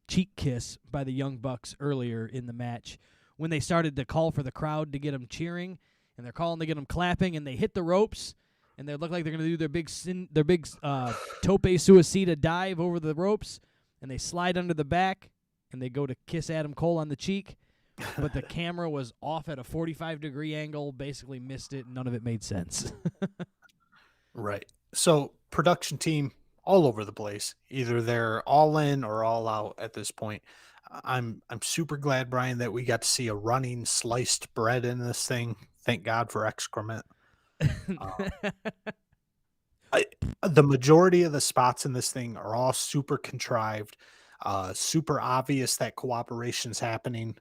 cheek kiss by the Young Bucks earlier in the match, when they started to call for the crowd to get them cheering, and they're calling to get them clapping, and they hit the ropes, and they look like they're going to do their big tope suicida dive over the ropes, and they slide under the back, and they go to kiss Adam Cole on the cheek, but the camera was off at a 45-degree angle, basically missed it, and none of it made sense. Right. So production team all over the place. Either they're all in or all out at this point. I'm super glad, Brian, that we got to see a running sliced bread in this thing. Thank God for excrement. The majority of the spots in this thing are all super contrived, super obvious that cooperation's happening,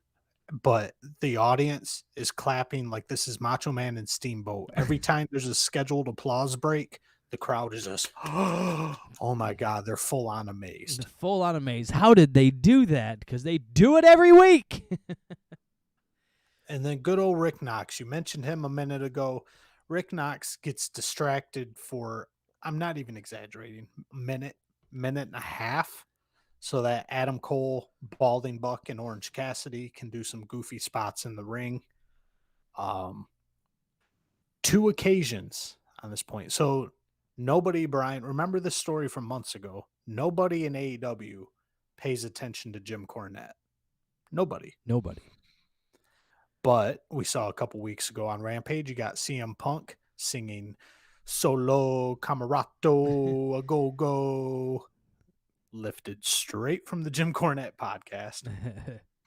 but the audience is clapping like this is Macho Man and Steamboat. Every time there's a scheduled applause break, the crowd is just, oh my God, they're full on amazed. Full on amazed. How did they do that? Because they do it every week. And then good old Rick Knox. You mentioned him a minute ago. Rick Knox gets distracted for, I'm not even exaggerating, minute and a half, so that Adam Cole, Balding Buck, and Orange Cassidy can do some goofy spots in the ring. 2 occasions on this point. So nobody, Brian, remember this story from months ago. Nobody in AEW pays attention to Jim Cornette. Nobody. But we saw a couple weeks ago on Rampage, you got CM Punk singing Solo Camarato, a go-go, lifted straight from the Jim Cornette podcast.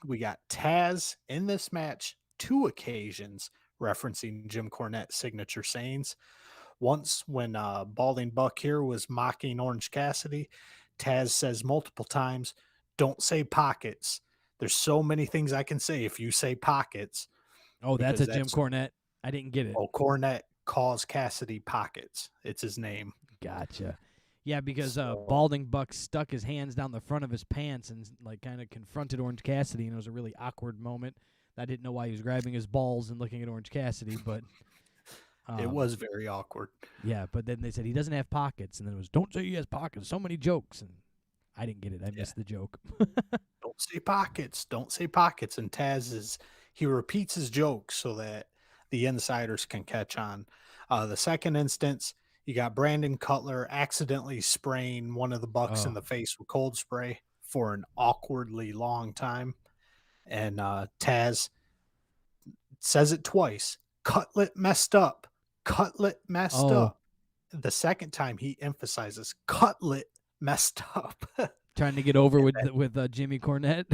We got Taz in this match, 2 occasions referencing Jim Cornette's signature sayings. Once when Balding Buck here was mocking Orange Cassidy, Taz says multiple times, "Don't say pockets. There's so many things I can say if you say pockets." Oh, that's Jim Cornette. I didn't get it. Oh, Cornette calls Cassidy pockets. It's his name. Gotcha. Yeah, because Balding Buck stuck his hands down the front of his pants and like kind of confronted Orange Cassidy, and it was a really awkward moment. I didn't know why he was grabbing his balls and looking at Orange Cassidy, but it was very awkward. Yeah, but then they said he doesn't have pockets, and then it was, "Don't say he has pockets." So many jokes, and I didn't get it. I missed the joke. Don't say pockets. Don't say pockets. And Taz he repeats his jokes so that the insiders can catch on. The second instance, you got Brandon Cutler accidentally spraying one of the Bucks in the face with cold spray for an awkwardly long time. And Taz says it twice. Cutlet messed up. Cutlet messed Oh. up. The second time he emphasizes Cutlet messed up. Trying to get over with Jimmy Cornette.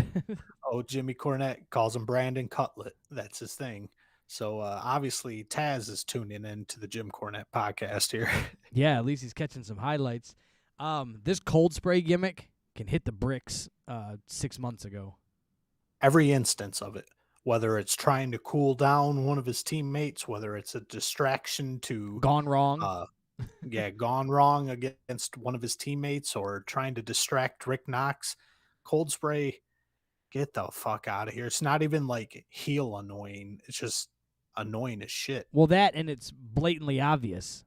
Oh, Jimmy Cornette calls him Brandon Cutlet. That's his thing. So obviously Taz is tuning in to the Jim Cornette podcast here. Yeah, at least he's catching some highlights. This cold spray gimmick can hit the bricks 6 months ago. Every instance of it, whether it's trying to cool down one of his teammates, whether it's a distraction to Gone wrong. gone wrong against one of his teammates, or trying to distract Rick Knox. Cold spray, get the fuck out of here. It's not even like heel annoying. It's just annoying as shit. Well, that, and it's blatantly obvious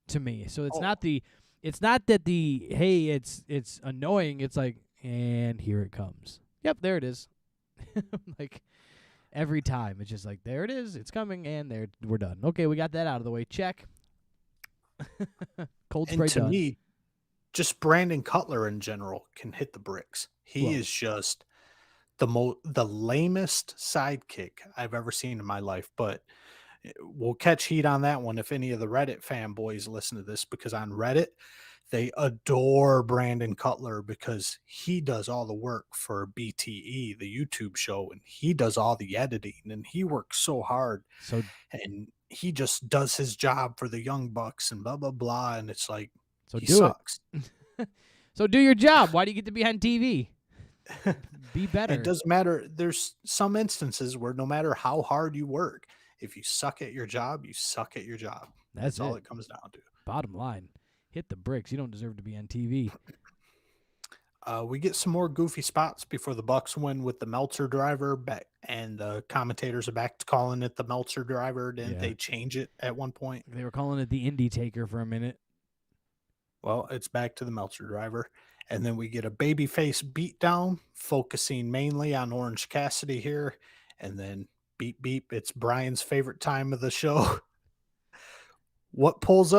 to me. So it's not that the hey, it's annoying. It's like, and here it comes. Yep, there it is. Like every time, it's just like, there it is. It's coming, and there we're done. Okay, we got that out of the way. Check. Cold spray And to done. me, just Brandon Cutler in general can hit the bricks. He is just the lamest sidekick I've ever seen in my life. But we'll catch heat on that one if any of the Reddit fanboys listen to this, because on Reddit, they adore Brandon Cutler because he does all the work for BTE, the YouTube show, and he does all the editing, and he works so hard. And he just does his job for the Young Bucks and blah, blah, blah. And it's like, he sucks. So do your job. Why do you get to be on TV? Be better. It doesn't matter. There's some instances where no matter how hard you work, if you suck at your job, you suck at your job. That's all it comes down to. Bottom line, hit the bricks. You don't deserve to be on TV. We get some more goofy spots before the Bucks win with the Meltzer driver back, and the commentators are back to calling it the Meltzer driver. Didn't they change it at one point? They were calling it the Indie Taker for a minute. Well, it's back to the Meltzer driver. And then we get a babyface beatdown, focusing mainly on Orange Cassidy here. And then beep, beep. It's Brian's favorite time of the show. What pulls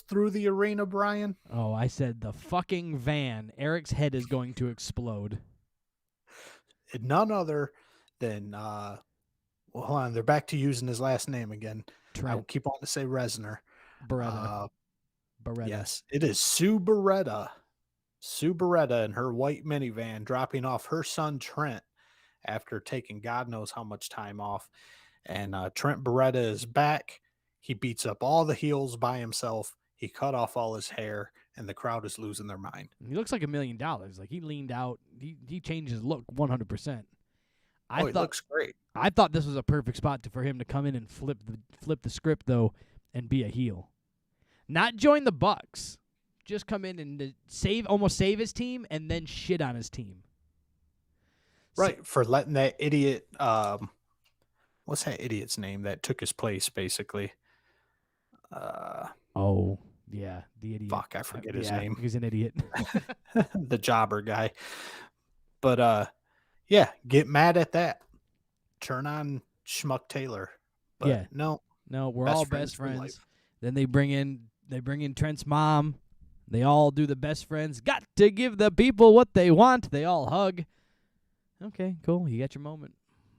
through the arena, Brian? Oh, I said the fucking van. Eric's head is going to explode. None other than, well, hold on. They're back to using his last name again. Trent. I keep on to say Resner. Beretta. Yes, it is Sue Beretta. Sue Beretta in her white minivan dropping off her son Trent after taking God knows how much time off. And Trent Beretta is back. He beats up all the heels by himself. He cut off all his hair, and the crowd is losing their mind. He looks like $1 million. Like, he leaned out. He changed his look 100%. He looks great. I thought this was a perfect spot for him to come in and flip the script, though, and be a heel. Not join the Bucks. Just come in and almost save his team, and then shit on his team. Right, for letting that idiot, what's that idiot's name that took his place, basically? Oh, yeah, the idiot. Fuck, I forget his name. He's an idiot. The jobber guy. But, yeah, get mad at that. Turn on Schmuck Taylor. But no, we're all best friends. Then they bring in Trent's mom. They all do the best friends. Got to give the people what they want. They all hug. Okay, cool. You got your moment.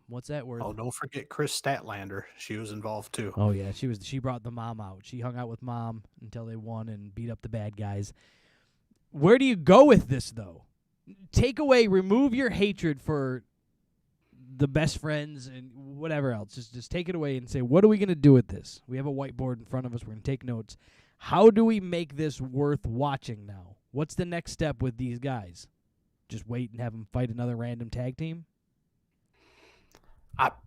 What's that worth? Oh, don't forget Chris Statlander. She was involved too. Oh yeah, she brought the mom out. She hung out with mom until they won and beat up the bad guys. Where do you go with this though? Remove your hatred for the best friends and whatever else. Just take it away and say, what are we going to do with this? We have a whiteboard in front of us. We're going to take notes. How do we make this worth watching now? What's the next step with these guys? Just wait and have them fight another random tag team?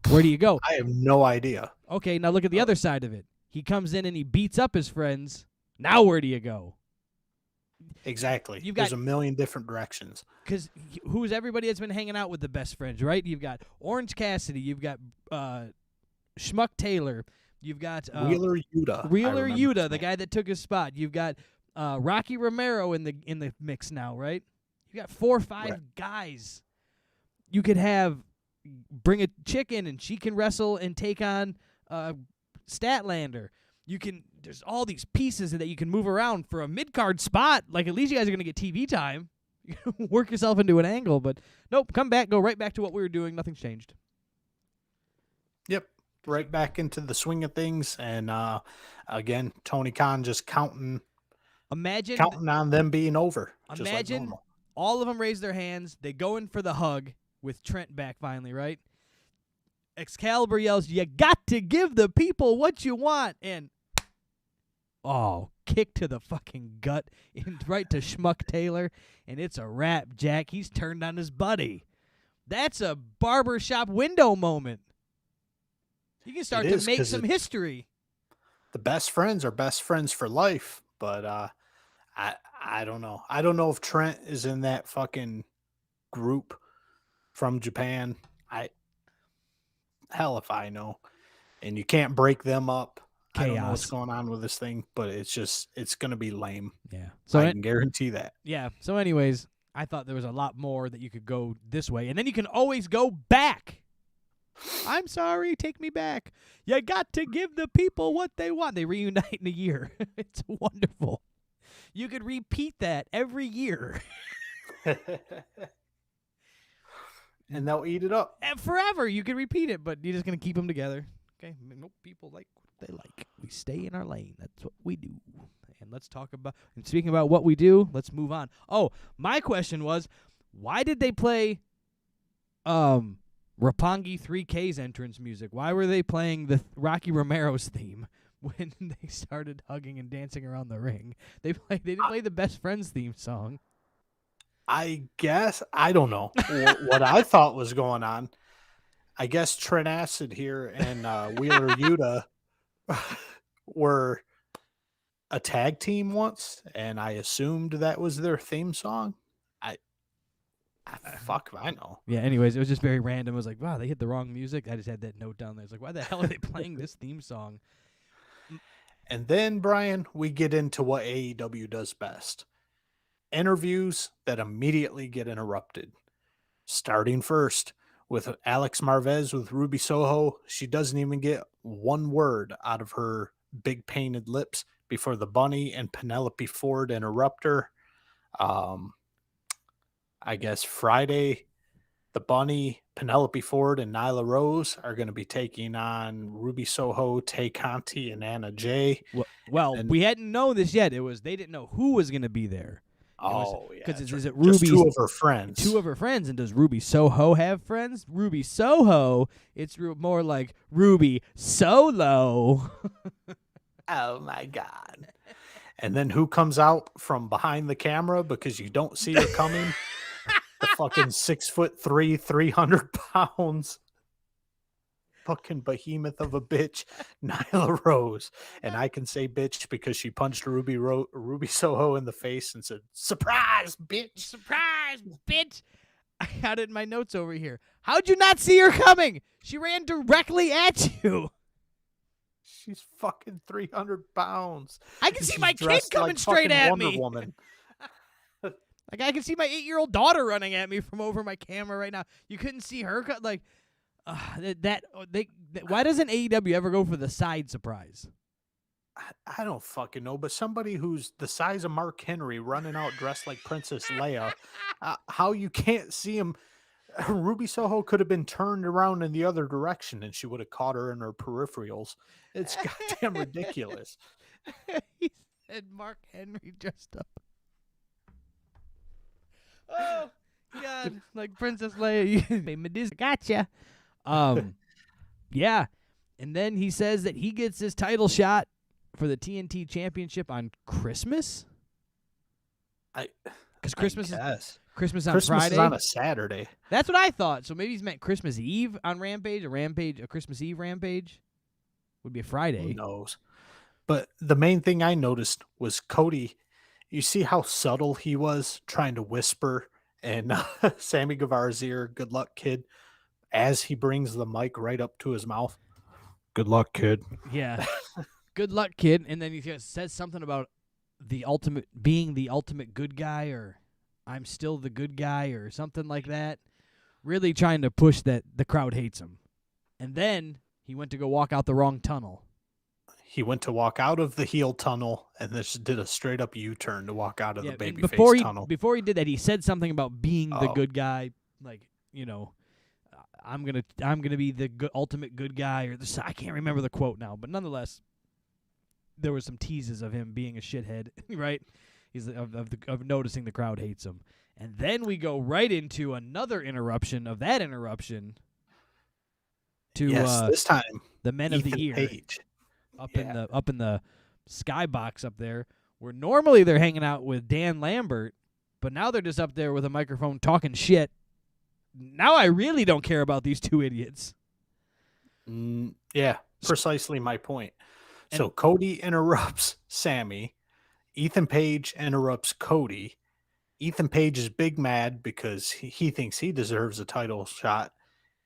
Where do you go? I have no idea. Okay, now look at the other side of it. He comes in and he beats up his friends. Now where do you go? Exactly. There's a million different directions. Because who's everybody that's been hanging out with the best friends, right? You've got Orange Cassidy. You've got Schmuck Taylor. You've got Wheeler Yuta. The guy that took his spot. You've got Rocky Romero in the mix now, right? You got 4 or 5 guys. You could bring a chick in and she can wrestle and take on Statlander. There's all these pieces that you can move around for a mid-card spot. Like, at least you guys are going to get TV time. work yourself into an angle, but nope, come back, go right back to what we were doing. Nothing's changed. Yep. Right back into the swing of things. And again, Tony Khan just counting on them being over. Just like normal. All of them raise their hands. They go in for the hug with Trent back finally, right? Excalibur yells, "You got to give the people what you want." And, kick to the fucking gut and right to Schmuck Taylor. And it's a wrap, Jack. He's turned on his buddy. That's a barbershop window moment. You can start to make some history. The best friends are best friends for life, but I don't know. I don't know if Trent is in that fucking group from Japan. Hell if I know. And you can't break them up. Chaos. I don't know what's going on with this thing, but it's going to be lame. Yeah. So I can guarantee that. Yeah. So anyways, I thought there was a lot more that you could go this way. And then you can always go back. I'm sorry, take me back. You got to give the people what they want. They reunite in a year. It's wonderful. You could repeat that every year. And they'll eat it up. And forever. You could repeat it, but you're just going to keep them together. Okay? No, people like what they like. We stay in our lane. That's what we do. And let's talk about, and speaking about what we do, let's move on. Oh, my question was, why did they play Roppongi 3K's entrance music? Why were they playing the Rocky Romero's theme when they started hugging and dancing around the ring? They didn't play the Best Friends theme song. I guess, I don't know what I thought was going on. I guess Trent Acid here and Wheeler Yuta were a tag team once, and I assumed that was their theme song. Fuck if I know. Yeah, anyways, it was just very random. It was like, wow, they hit the wrong music. I just had that note down there. It's like, why the hell are they playing this theme song? And then, Brian, we get into what AEW does best. Interviews that immediately get interrupted. Starting first with Alex Marvez with Ruby Soho. She doesn't even get one word out of her big painted lips before the Bunny and Penelope Ford interrupt her. I guess Friday, the Bunny, Penelope Ford, and Nyla Rose are going to be taking on Ruby Soho, Tay Conti, and Anna Jay. Well, we hadn't known this yet. They didn't know who was going to be there. Because is it Ruby? Two of her friends. Two of her friends, and does Ruby Soho have friends? Ruby Soho, it's more like Ruby Solo. Oh my God! And then who comes out from behind the camera because you don't see her coming? The fucking 6'3", 300 pounds, fucking behemoth of a bitch, Nyla Rose. And I can say bitch because she punched Ruby Soho in the face and said, "Surprise, bitch! Surprise, bitch!" I got it in my notes over here. How'd you not see her coming? She ran directly at you. She's fucking 300 pounds. I can see my kid coming straight at Wonder me. Woman. Like, I can see my 8-year-old daughter running at me from over my camera right now. You couldn't see her. Why doesn't AEW ever go for the side surprise? I don't fucking know, but somebody who's the size of Mark Henry running out dressed like Princess Leia, how you can't see him? Ruby Soho could have been turned around in the other direction and she would have caught her in her peripherals. It's goddamn ridiculous. He said Mark Henry dressed up. Oh, God. Like Princess Leia. Gotcha. Yeah. And then he says that he gets his title shot for the TNT Championship on Christmas. Because Christmas is Friday. Is on a Saturday. That's what I thought. So maybe he's meant Christmas Eve on Rampage. A Christmas Eve Rampage would be a Friday. Who knows? But the main thing I noticed was Cody. You see how subtle he was trying to whisper in Sammy Guevara's ear, "Good luck, kid," as he brings the mic right up to his mouth. "Good luck, kid." Yeah. Good luck, kid. And then he says something about being the ultimate good guy, or I'm still the good guy, or something like that. Really trying to push that the crowd hates him. And then he went to go walk out the wrong tunnel. he went to walk out of the heel tunnel and just did a straight up U-turn to walk out of the and babyface tunnel. Before he did that, he said something about being the Oh. good guy, like, you know, I'm gonna be the ultimate good guy, or I can't remember the quote now, but nonetheless, there was some teases of him being a shithead, right? He's of noticing the crowd hates him, and then we go right into another interruption of that interruption to This time the Men Ethan of the Year Page. up in the skybox up there, where normally they're hanging out with Dan Lambert, but now they're just up there with a microphone talking shit. Now I really don't care about these two idiots. Yeah, precisely my point. So Cody interrupts Sammy. Ethan Page interrupts Cody. Ethan Page is big mad because he thinks he deserves a title shot.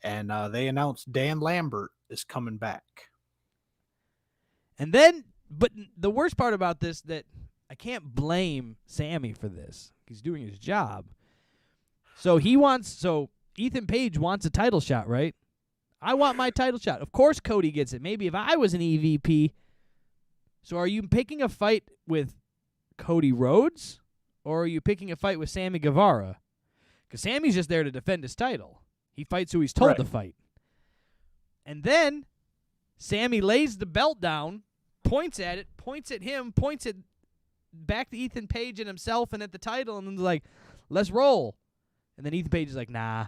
And they announced Dan Lambert is coming back. And then, but the worst part about this, that I can't blame Sammy for this. He's doing his job. So Ethan Page wants a title shot, right? I want my title shot. Of course Cody gets it. Maybe if I was an EVP. So are you picking a fight with Cody Rhodes, or are you picking a fight with Sammy Guevara? Because Sammy's just there to defend his title. He fights who he's told to fight. And then Sammy lays the belt down, points at it, points at him, points it back to Ethan Page and himself and at the title, and then like, let's roll. And then Ethan Page is like, nah.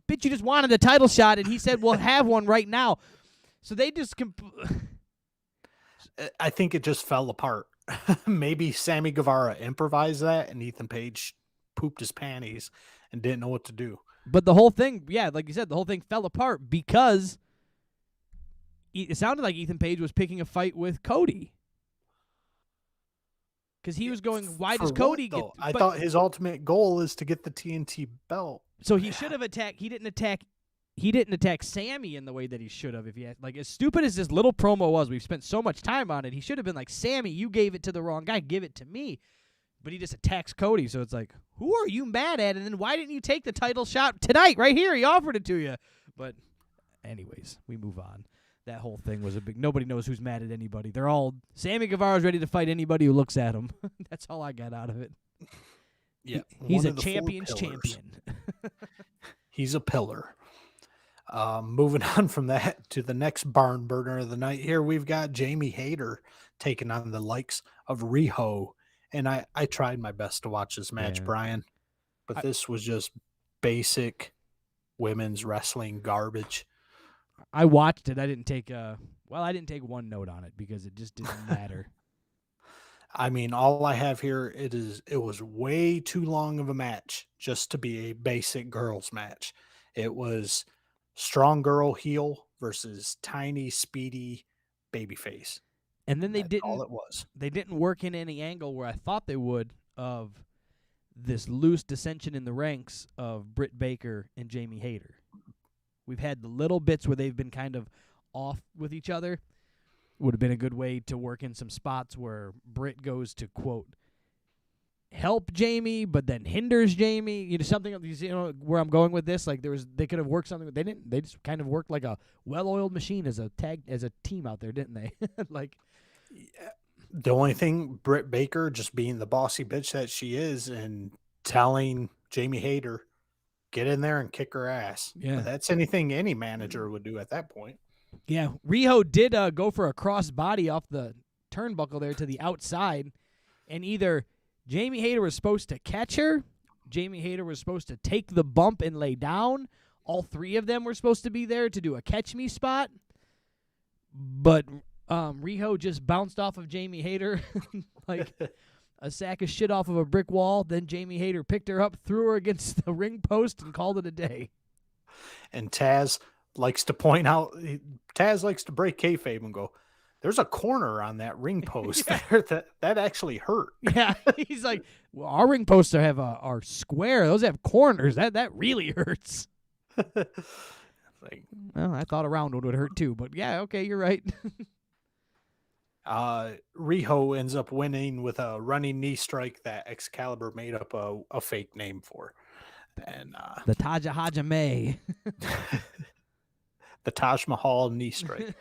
Bitch, you just wanted a title shot, and he said, we'll have one right now. So they just... I think it just fell apart. Maybe Sammy Guevara improvised that, and Ethan Page pooped his panties and didn't know what to do. But the whole thing, yeah, like you said, the whole thing fell apart because it sounded like Ethan Page was picking a fight with Cody. Because he was going, why does Cody get... I thought his ultimate goal is to get the TNT belt. So he should have attacked... He didn't attack Sammy in the way that he should have. If he had, like, as stupid as this little promo was, we've spent so much time on it, he should have been like, Sammy, you gave it to the wrong guy, give it to me. But he just attacks Cody, so it's like, who are you mad at? And then why didn't you take the title shot tonight, right here? He offered it to you. But anyways, we move on. That whole thing was a big... Nobody knows who's mad at anybody. They're all... Sammy Guevara's ready to fight anybody who looks at him. That's all I got out of it. Yeah, he's a champion's champion. He's a pillar. Moving on from that to the next barn burner of the night. Here we've got Jamie Hayter taking on the likes of Riho. And I tried my best to watch this match, Brian. But this was just basic women's wrestling garbage. I watched it. I didn't take one note on it because it just didn't matter. I mean, all I have here, it was way too long of a match just to be a basic girls match. It was strong girl heel versus tiny, speedy babyface. And then That's all it was. They didn't work in any angle where I thought they would of this loose dissension in the ranks of Britt Baker and Jamie Hayter. We've had the little bits where they've been kind of off with each other. Would have been a good way to work in some spots where Britt goes to, quote, help Jamie, but then hinders Jamie. You know, something, you know, where I'm going with this. Like they could have worked something. They didn't. They just kind of worked like a well-oiled machine as a team out there, didn't they? Like, yeah. The only thing, Britt Baker just being the bossy bitch that she is and telling Jamie Hayter, get in there and kick her ass. Yeah, that's anything any manager would do at that point. Yeah, Riho did go for a cross body off the turnbuckle there to the outside, and either Jamie Hayter was supposed to catch her, Jamie Hayter was supposed to take the bump and lay down. All three of them were supposed to be there to do a catch me spot, but Riho just bounced off of Jamie Hayter like a sack of shit off of a brick wall. Then Jamie Hayter picked her up, threw her against the ring post, and called it a day. And Taz likes to point out, Taz likes to break kayfabe and go, there's a corner on that ring post there that actually hurt. Yeah, he's like, well, our ring posts are square. Those have corners. That really hurts. Like, well, I thought a round one would hurt too, but yeah, okay, you're right. Riho ends up winning with a running knee strike that Excalibur made up a fake name for. And the Taja the Taj Mahal knee strike.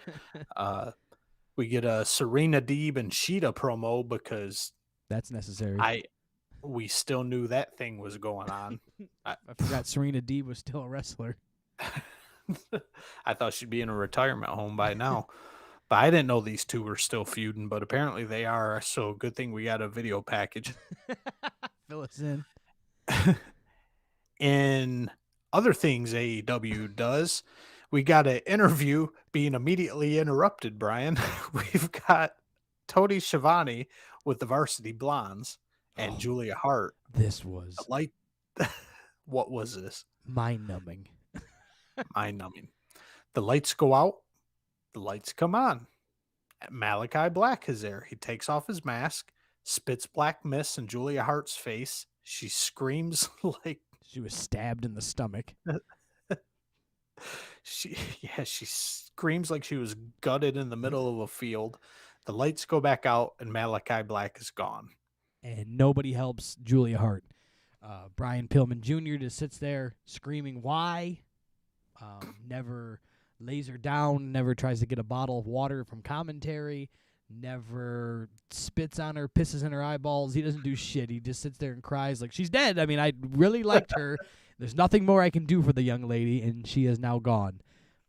we get a Serena Deeb and Sheeta promo because That's necessary. we still knew that thing was going on. I forgot Serena Deeb was still a wrestler. I thought she'd be in a retirement home by now. But I didn't know these two were still feuding, but apparently they are. So good thing we got a video package. Fill us in. In other things AEW does, we got an interview being immediately interrupted, Brian. We've got Tony Schiavone with the Varsity Blondes and Julia Hart. This was Like, what was this? mind-numbing. Mind-numbing. The lights go out. The lights come on. Malachi Black is there. He takes off his mask, spits black mist in Julia Hart's face. She screams like She was stabbed in the stomach. she screams like she was gutted in the middle of a field. The lights go back out and Malachi Black is gone. And nobody helps Julia Hart. Brian Pillman Jr. just sits there screaming, why? Never lays her down, never tries to get a bottle of water from commentary, never spits on her, pisses in her eyeballs. He doesn't do shit. He just sits there and cries like she's dead. I mean, I really liked her. There's nothing more I can do for the young lady, and she is now gone.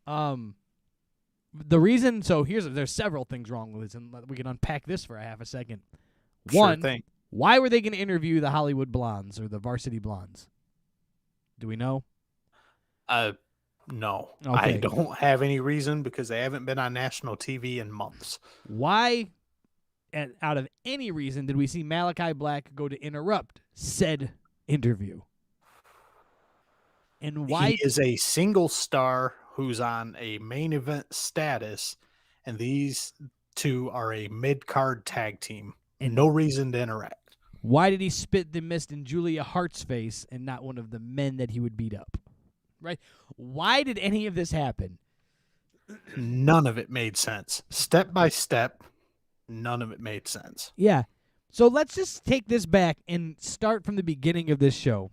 The reason, so there's several things wrong with this, and we can unpack this for a half a second. One, Sure thing. why were they going to interview the Hollywood Blondes or the Varsity Blondes? Do we know? No, Okay. I don't have any reason because they haven't been on national TV in months. Why, and out of any reason, did we see Malachi Black go to interrupt said interview? And why? He is a single star who's on a main event status, and these two are a mid-card tag team. And no reason to interact. Why did he spit the mist in Julia Hart's face and not one of the men that he would beat up? Right? Why did any of this happen? None of it made sense. Step by step, none of it made sense. Yeah. So let's just take this back and start from the beginning of this show.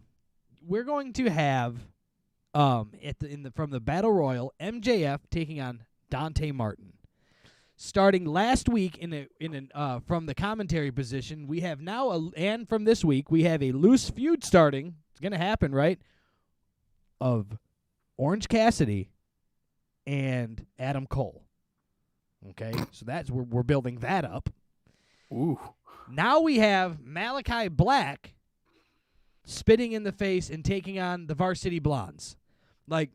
We're going to have from the Battle Royal, MJF taking on Dante Martin. Starting last week from the commentary position, we have now and from this week we have a loose feud starting. It's going to happen, right? Of Orange Cassidy and Adam Cole. Okay, so that's we're building that up. Ooh. Now we have Malachi Black spitting in the face and taking on the Varsity Blondes. Like,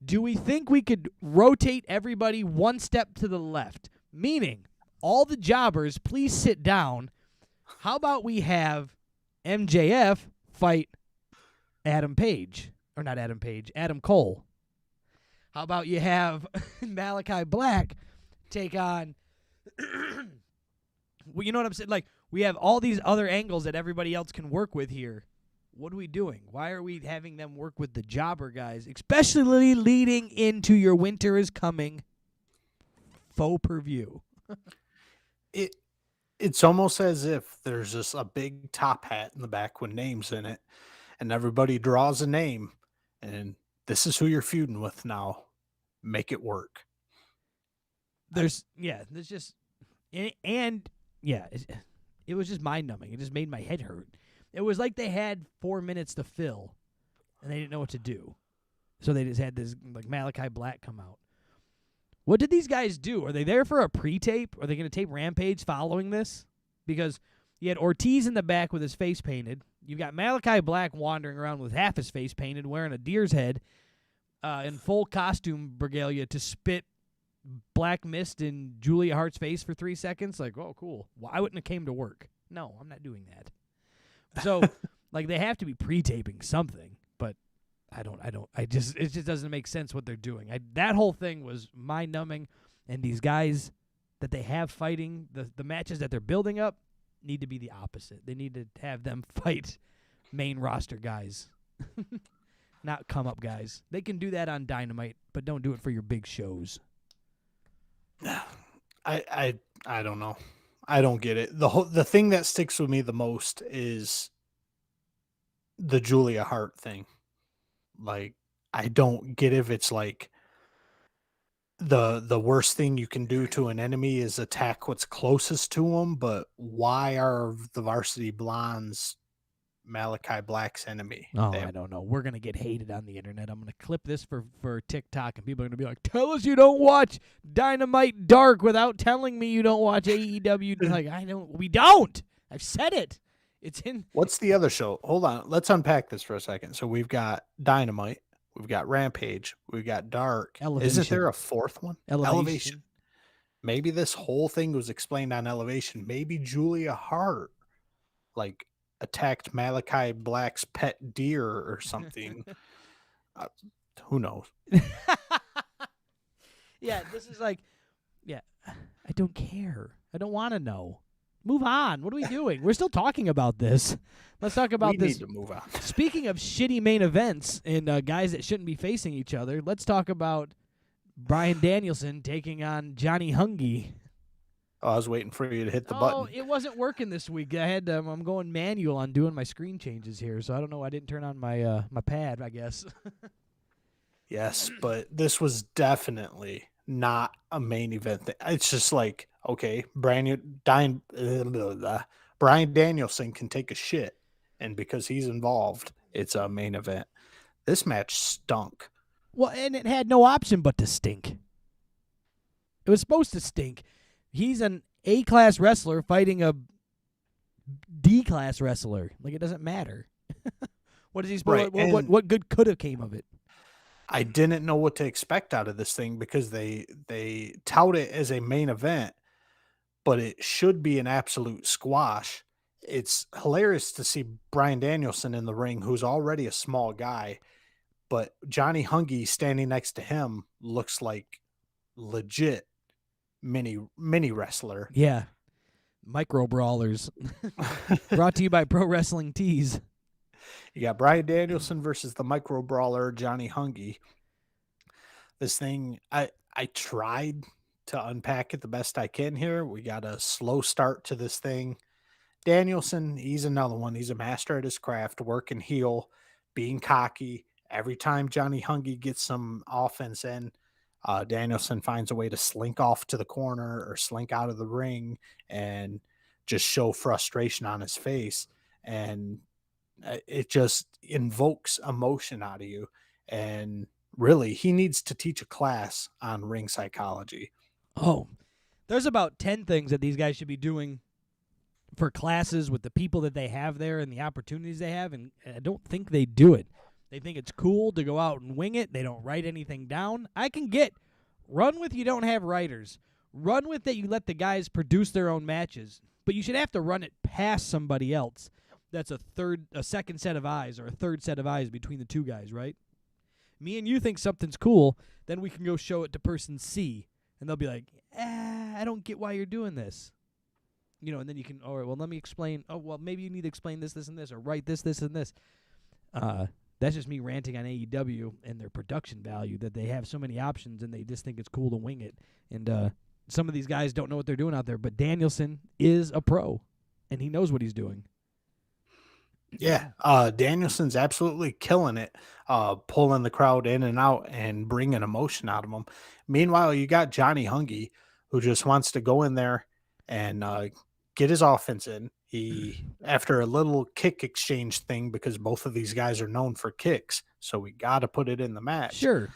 do we think we could rotate everybody one step to the left? Meaning, all the jobbers, please sit down. How about we have MJF fight Adam Cole? How about you have Malachi Black take on... well, you know what I'm saying? Like, we have all these other angles that everybody else can work with here. What are we doing? Why are we having them work with the jobber guys, especially leading into your Winter is Coming faux per-view? It's almost as if there's just a big top hat in the back with names in it, and everybody draws a name, and this is who you're feuding with now. Make it work. It was just mind-numbing. It just made my head hurt. It was like they had 4 minutes to fill, and they didn't know what to do. So they just had this, like, Malachi Black come out. What did these guys do? Are they there for a pre-tape? Are they going to tape Rampage following this? Because you had Ortiz in the back with his face painted. You've got Malachi Black wandering around with half his face painted, wearing a deer's head, in full costume regalia to spit black mist in Julia Hart's face for 3 seconds. Like, oh, cool. Well, I wouldn't have came to work. No, I'm not doing that. So, like, they have to be pre-taping something, but it just doesn't make sense what they're doing. That whole thing was mind-numbing, and these guys that they have fighting, the matches that they're building up need to be the opposite. They need to have them fight main roster guys, not come-up guys. They can do that on Dynamite, but don't do it for your big shows. I don't know. I don't get it. The thing that sticks with me the most is the Julia Hart thing. Like, I don't get if it's like the worst thing you can do to an enemy is attack what's closest to them. But why are the Varsity Blondes Malachi Black's enemy? Oh, They I have- don't know. We're going to get hated on the internet. I'm going to clip this for TikTok, and people are going to be like, tell us you don't watch Dynamite Dark without telling me you don't watch AEW. Like, we don't. I've said it. It's in. What's the other show? Hold on. Let's unpack this for a second. So we've got Dynamite. We've got Rampage. We've got Dark. Elevation. Isn't there a fourth one? Elevation. Maybe this whole thing was explained on Elevation. Maybe Julia Hart, like, attacked Malachi Black's pet deer or something. Who knows? Yeah, this is like, yeah, I don't care. I don't want to know. Move on. What are we doing? We're still talking about this. Let's talk about We this. need to move on. Speaking of shitty main events and guys that shouldn't be facing each other, let's talk about Bryan Danielson taking on Johnny Hungy. Oh, I was waiting for you to hit the Oh, button. it wasn't working this week. I had I'm going manual on doing my screen changes here, so I don't know. I didn't turn on my my pad, I guess. Yes, but this was definitely not a main event. It's just like, okay, Brian Danielson can take a shit, and because he's involved, it's a main event. This match stunk. Well, and it had no option but to stink. It was supposed to stink. He's an A-class wrestler fighting a D-class wrestler. Like, it doesn't matter. What is he supposed? Right, What good could have came of it? I didn't know what to expect out of this thing because they tout it as a main event, but it should be an absolute squash. It's hilarious to see Bryan Danielson in the ring, who's already a small guy, but Johnny Hungy standing next to him looks like legit mini wrestler. Yeah. Micro brawlers. Brought to you by Pro Wrestling Tees. You got Bryan Danielson versus the micro brawler Johnny Hungy. This thing, I tried to unpack it the best I can here. We got a slow start to this thing. Danielson, he's another one. He's a master at his craft, working heel, being cocky. Every time Johnny Hungy gets some offense in, Danielson finds a way to slink off to the corner or slink out of the ring and just show frustration on his face. And it just invokes emotion out of you. And really, he needs to teach a class on ring psychology. Oh, there's about 10 things that these guys should be doing for classes with the people that they have there and the opportunities they have, and I don't think they do it. They think it's cool to go out and wing it. They don't write anything down. I can get run with you don't have writers. Run with that you let the guys produce their own matches, but you should have to run it past somebody else. That's a second set of eyes or a third set of eyes between the two guys, right? Me and you think something's cool, then we can go show it to person C, and they'll be like, I don't get why you're doing this. You know, and then you can, all right, well, let me explain. Oh, well, maybe you need to explain this, this, and this, or write this, this, and this. That's just me ranting on AEW and their production value, that they have so many options and they just think it's cool to wing it. And some of these guys don't know what they're doing out there, but Danielson is a pro, and he knows what he's doing. Yeah, Danielson's absolutely killing it, pulling the crowd in and out and bringing emotion out of them. Meanwhile, you got Johnny Hungy, who just wants to go in there and get his offense in. He, after a little kick exchange thing, because both of these guys are known for kicks, so we got to put it in the match. Sure.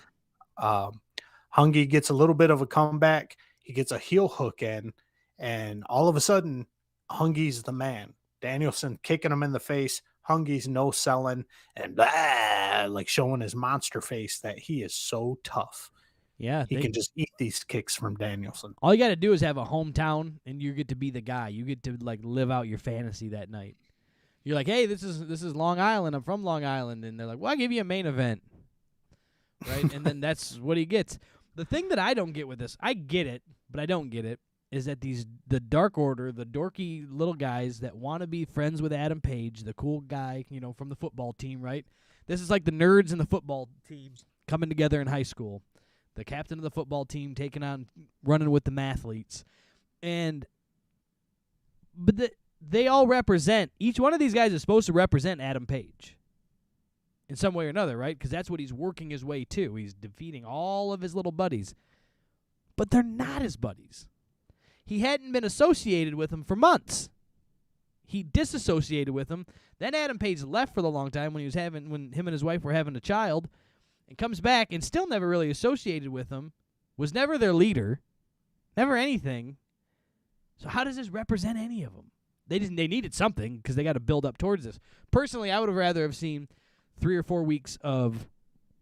Hungy gets a little bit of a comeback. He gets a heel hook in, and all of a sudden, Hungy's the man. Danielson kicking him in the face. Hungy's no selling and blah, like showing his monster face that he is so tough. Yeah. He can just eat these kicks from Danielson. All you got to do is have a hometown, and you get to be the guy. You get to like live out your fantasy that night. You're like, hey, this is Long Island. I'm from Long Island, and they're like, well, I'll give you a main event, right? And then that's what he gets. The thing that I don't get with this, I get it, but I don't get it, is that the Dark Order, the dorky little guys that want to be friends with Adam Page, the cool guy, you know, from the football team, right? This is like the nerds in the football teams coming together in high school. The captain of the football team running with the mathletes. But they all represent, each one of these guys is supposed to represent Adam Page in some way or another, right? Because that's what he's working his way to. He's defeating all of his little buddies. but they're not his buddies. He hadn't been associated with him for months. He disassociated with him. Then Adam Page left for the long time when him and his wife were having a child, and comes back and still never really associated with them. Was never their leader, never anything. So how does this represent any of them? They needed something because they got to build up towards this. Personally, I would have rather have seen 3 or 4 weeks of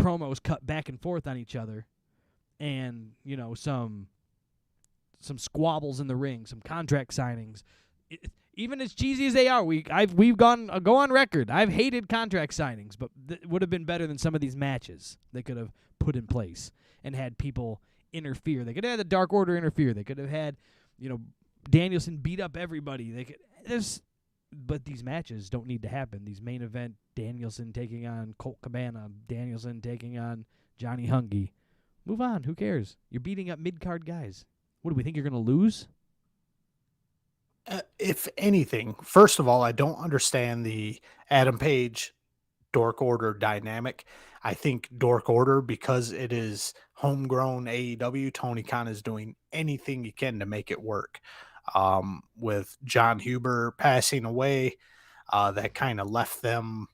promos cut back and forth on each other, and some squabbles in the ring, some contract signings. Even as cheesy as they are, we've go on record. I've hated contract signings, but it would have been better than some of these matches they could have put in place and had people interfere. They could have had the Dark Order interfere. They could have had, Danielson beat up everybody. But these matches don't need to happen. These main event, Danielson taking on Colt Cabana, Danielson taking on Johnny Hungy. Move on. Who cares? You're beating up mid-card guys. What, do we think you're going to lose? If anything, first of all, I don't understand the Adam Page Dork Order dynamic. I think Dork Order, because it is homegrown AEW, Tony Khan is doing anything he can to make it work. With John Huber passing away, that kind of left them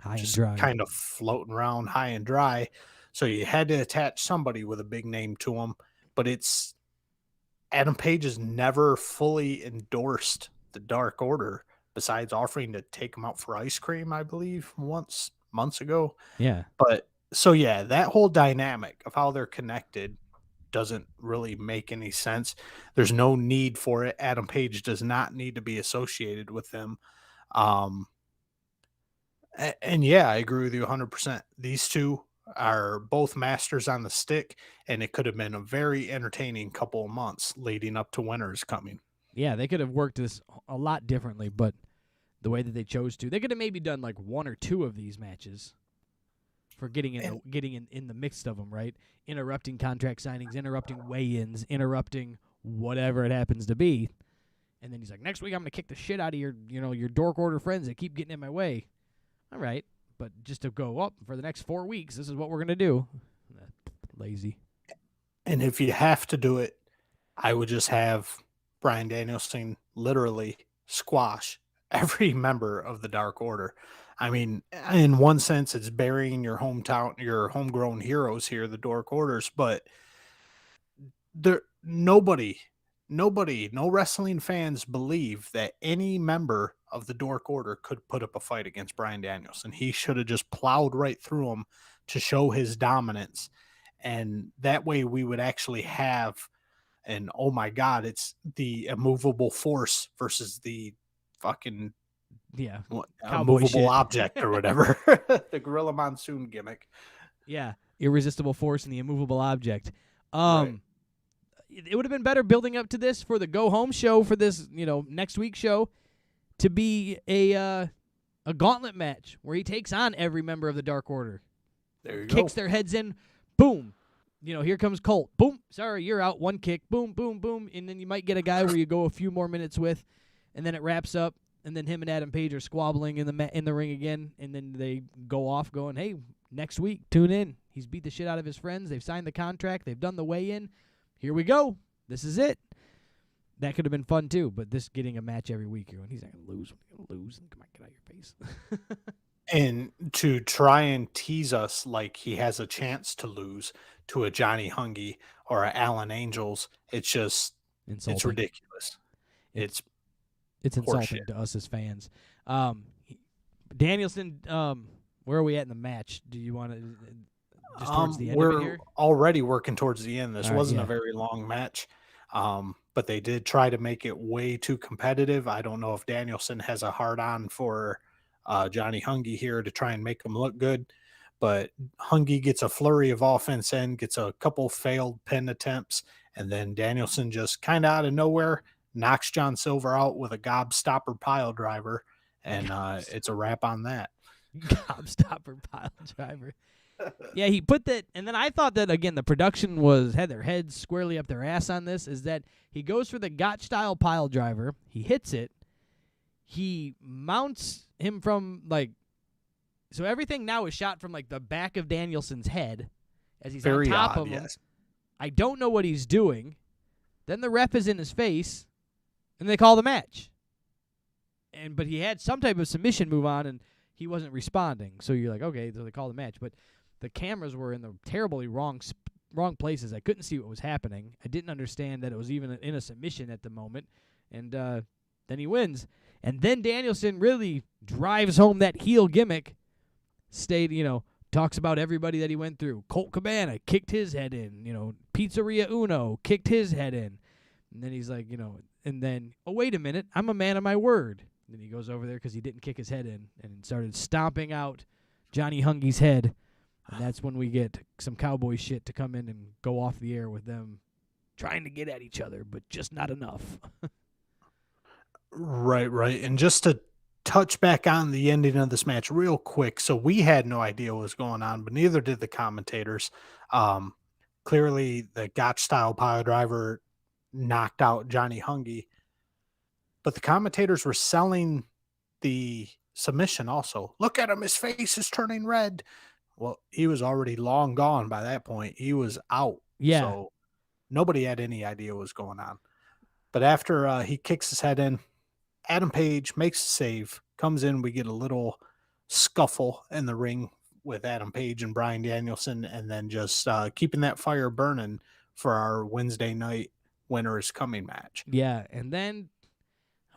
high just and dry, kind of floating around high and dry. So you had to attach somebody with a big name to them, but Adam Page has never fully endorsed the Dark Order, besides offering to take them out for ice cream, I believe, months ago. Yeah. But so, yeah, that whole dynamic of how they're connected doesn't really make any sense. There's no need for it. Adam Page does not need to be associated with them. And yeah, I agree with you 100%. These two are both masters on the stick, and it could have been a very entertaining couple of months leading up to Winter's coming. Yeah, they could have worked this a lot differently, but the way that they chose to, they could have maybe done like 1 or 2 of these matches for getting in the mix of them, right? Interrupting contract signings, interrupting weigh-ins, interrupting whatever it happens to be. And then he's like, next week I'm going to kick the shit out of your Dork Order friends that keep getting in my way. All right. But just to go up for the next 4 weeks, this is what we're going to do. Lazy. And if you have to do it, I would just have Bryan Danielson literally squash every member of the Dark Order. I mean, in one sense, it's burying your homegrown heroes here, the Dark Orders, but nobody, no wrestling fans believe that any member of the Dork Order could put up a fight against Bryan Danielson. He should have just plowed right through him to show his dominance. And that way we would actually have an, oh my God, it's the immovable force versus the fucking immovable object or whatever. The Gorilla Monsoon gimmick. Yeah. Irresistible force and the immovable object. Right. It would have been better building up to this for the go home show for this, next week's show to be a gauntlet match where he takes on every member of the Dark Order. There you Kicks go. their heads in. Boom. Here comes Colt. Boom. Sorry, you're out. 1 kick. Boom, boom, boom. And then you might get a guy where you go a few more minutes with, and then it wraps up, and then him and Adam Page are squabbling in the ring again, and then they go off going, hey, next week, tune in. He's beat the shit out of his friends. They've signed the contract. They've done the weigh-in. Here we go. This is it. That could have been fun, too, but this getting a match every week, you're going, he's not going to lose. When he's going to lose. Come on, get out of your face. And to try and tease us like he has a chance to lose to a Johnny Hungy or a Alan Angels, it's just Insulting. It's ridiculous. It's insulting horseshit to us as fans. Danielson, where are we at in the match? Do you want to just towards the end of it here? We're already working towards the end. This wasn't yeah. a very long match, but they did try to make it way too competitive. I don't know if Danielson has a hard-on for Johnny Hungy here to try and make him look good, but Hungy gets a flurry of offense in, gets a couple failed pin attempts, and then Danielson just kind of out of nowhere knocks John Silver out with a gobstopper pile driver, and it's a wrap on that. Gobstopper pile driver. Yeah, he put that, and then I thought that, again, the production had their heads squarely up their ass on this, is that he goes for the Gotch-style pile driver, he hits it, he mounts him from, so everything now is shot from, the back of Danielson's head as he's Very on top odd, of him. yes. I don't know what he's doing. Then the ref is in his face, and they call the match. But he had some type of submission move on, and he wasn't responding. So you're like, okay, so they call the match. But the cameras were in the terribly wrong places. I couldn't see what was happening. I didn't understand that it was even in a submission at the moment. And then he wins. And then Danielson really drives home that heel gimmick. Talks about everybody that he went through. Colt Cabana kicked his head in. Pizzeria Uno kicked his head in. And then he's like, and then, oh, wait a minute, I'm a man of my word. And then he goes over there because he didn't kick his head in and started stomping out Johnny Hungy's head. And that's when we get some cowboy shit to come in and go off the air with them trying to get at each other, but just not enough. Right. And just to touch back on the ending of this match real quick. So we had no idea what was going on, but neither did the commentators. Clearly the Gotch style pile driver knocked out Johnny Hungy, but the commentators were selling the submission also. Look at him. His face is turning red. Well, he was already long gone by that point. He was out. Yeah. So nobody had any idea what was going on. But after he kicks his head in, Adam Page makes a save, comes in. We get a little scuffle in the ring with Adam Page and Bryan Danielson, and then just keeping that fire burning for our Wednesday night Winter is Coming match. Yeah, and then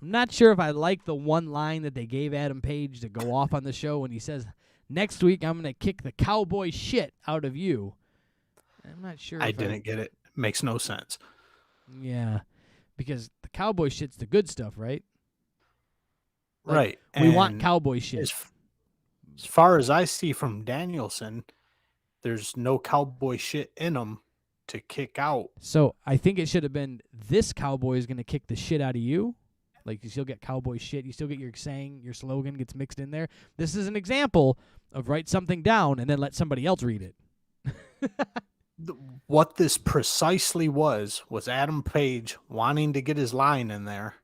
I'm not sure if I like the one line that they gave Adam Page to go off on the show when he says, next week I'm going to kick the cowboy shit out of you. I'm not sure. I didn't get it. Makes no sense. Yeah, because the cowboy shit's the good stuff, right? Right. We want cowboy shit. As far as I see from Danielson, there's no cowboy shit in him to kick out. So I think it should have been, this cowboy is going to kick the shit out of you. Like, you still get cowboy shit. You still get your saying, your slogan gets mixed in there. This is an example of write something down and then let somebody else read it. What this precisely was Adam Page wanting to get his line in there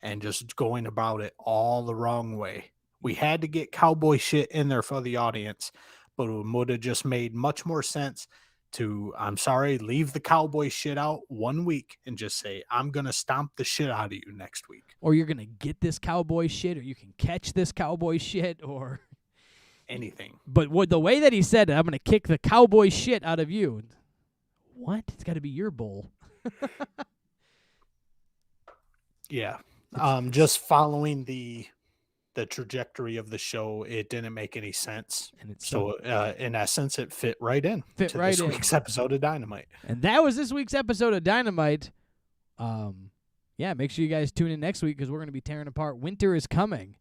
and just going about it all the wrong way. We had to get cowboy shit in there for the audience, but it would have just made much more sense to, I'm sorry, leave the cowboy shit out 1 week and just say, I'm going to stomp the shit out of you next week. Or you're going to get this cowboy shit, or you can catch this cowboy shit, or anything. But the way that he said it, I'm going to kick the cowboy shit out of you. What? It's got to be your bull. Yeah. Just following the trajectory of the show, it didn't make any sense. And in essence, it fit right in to this week's episode of Dynamite. And that was this week's episode of Dynamite. Yeah, make sure you guys tune in next week because we're going to be tearing apart Winter is Coming.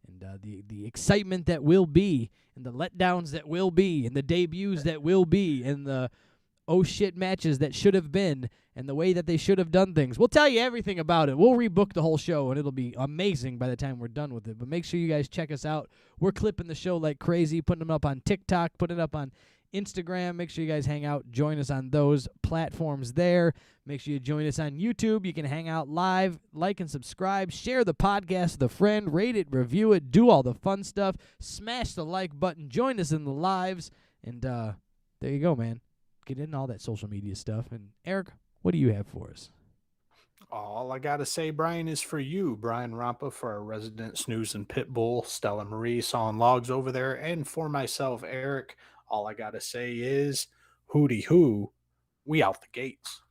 And the excitement that will be, and the letdowns that will be, and the debuts that will be, and the oh shit matches that should have been, and the way that they should have done things. We'll tell you everything about it. We'll rebook the whole show, and it'll be amazing by the time we're done with it. But make sure you guys check us out. We're clipping the show like crazy, putting them up on TikTok, putting it up on Instagram. Make sure you guys hang out. Join us on those platforms there. Make sure you join us on YouTube. You can hang out live, like and subscribe, share the podcast with a friend, rate it, review it, do all the fun stuff. Smash the like button. Join us in the lives. And there you go, man. Get in all that social media stuff. And Eric, what do you have for us? All I got to say, Brian, is for you, Brian Rampa, for our resident Snooze and Pitbull, Stella Marie sawing logs over there, and for myself, Eric, all I got to say is, hooty hoo, we out the gates.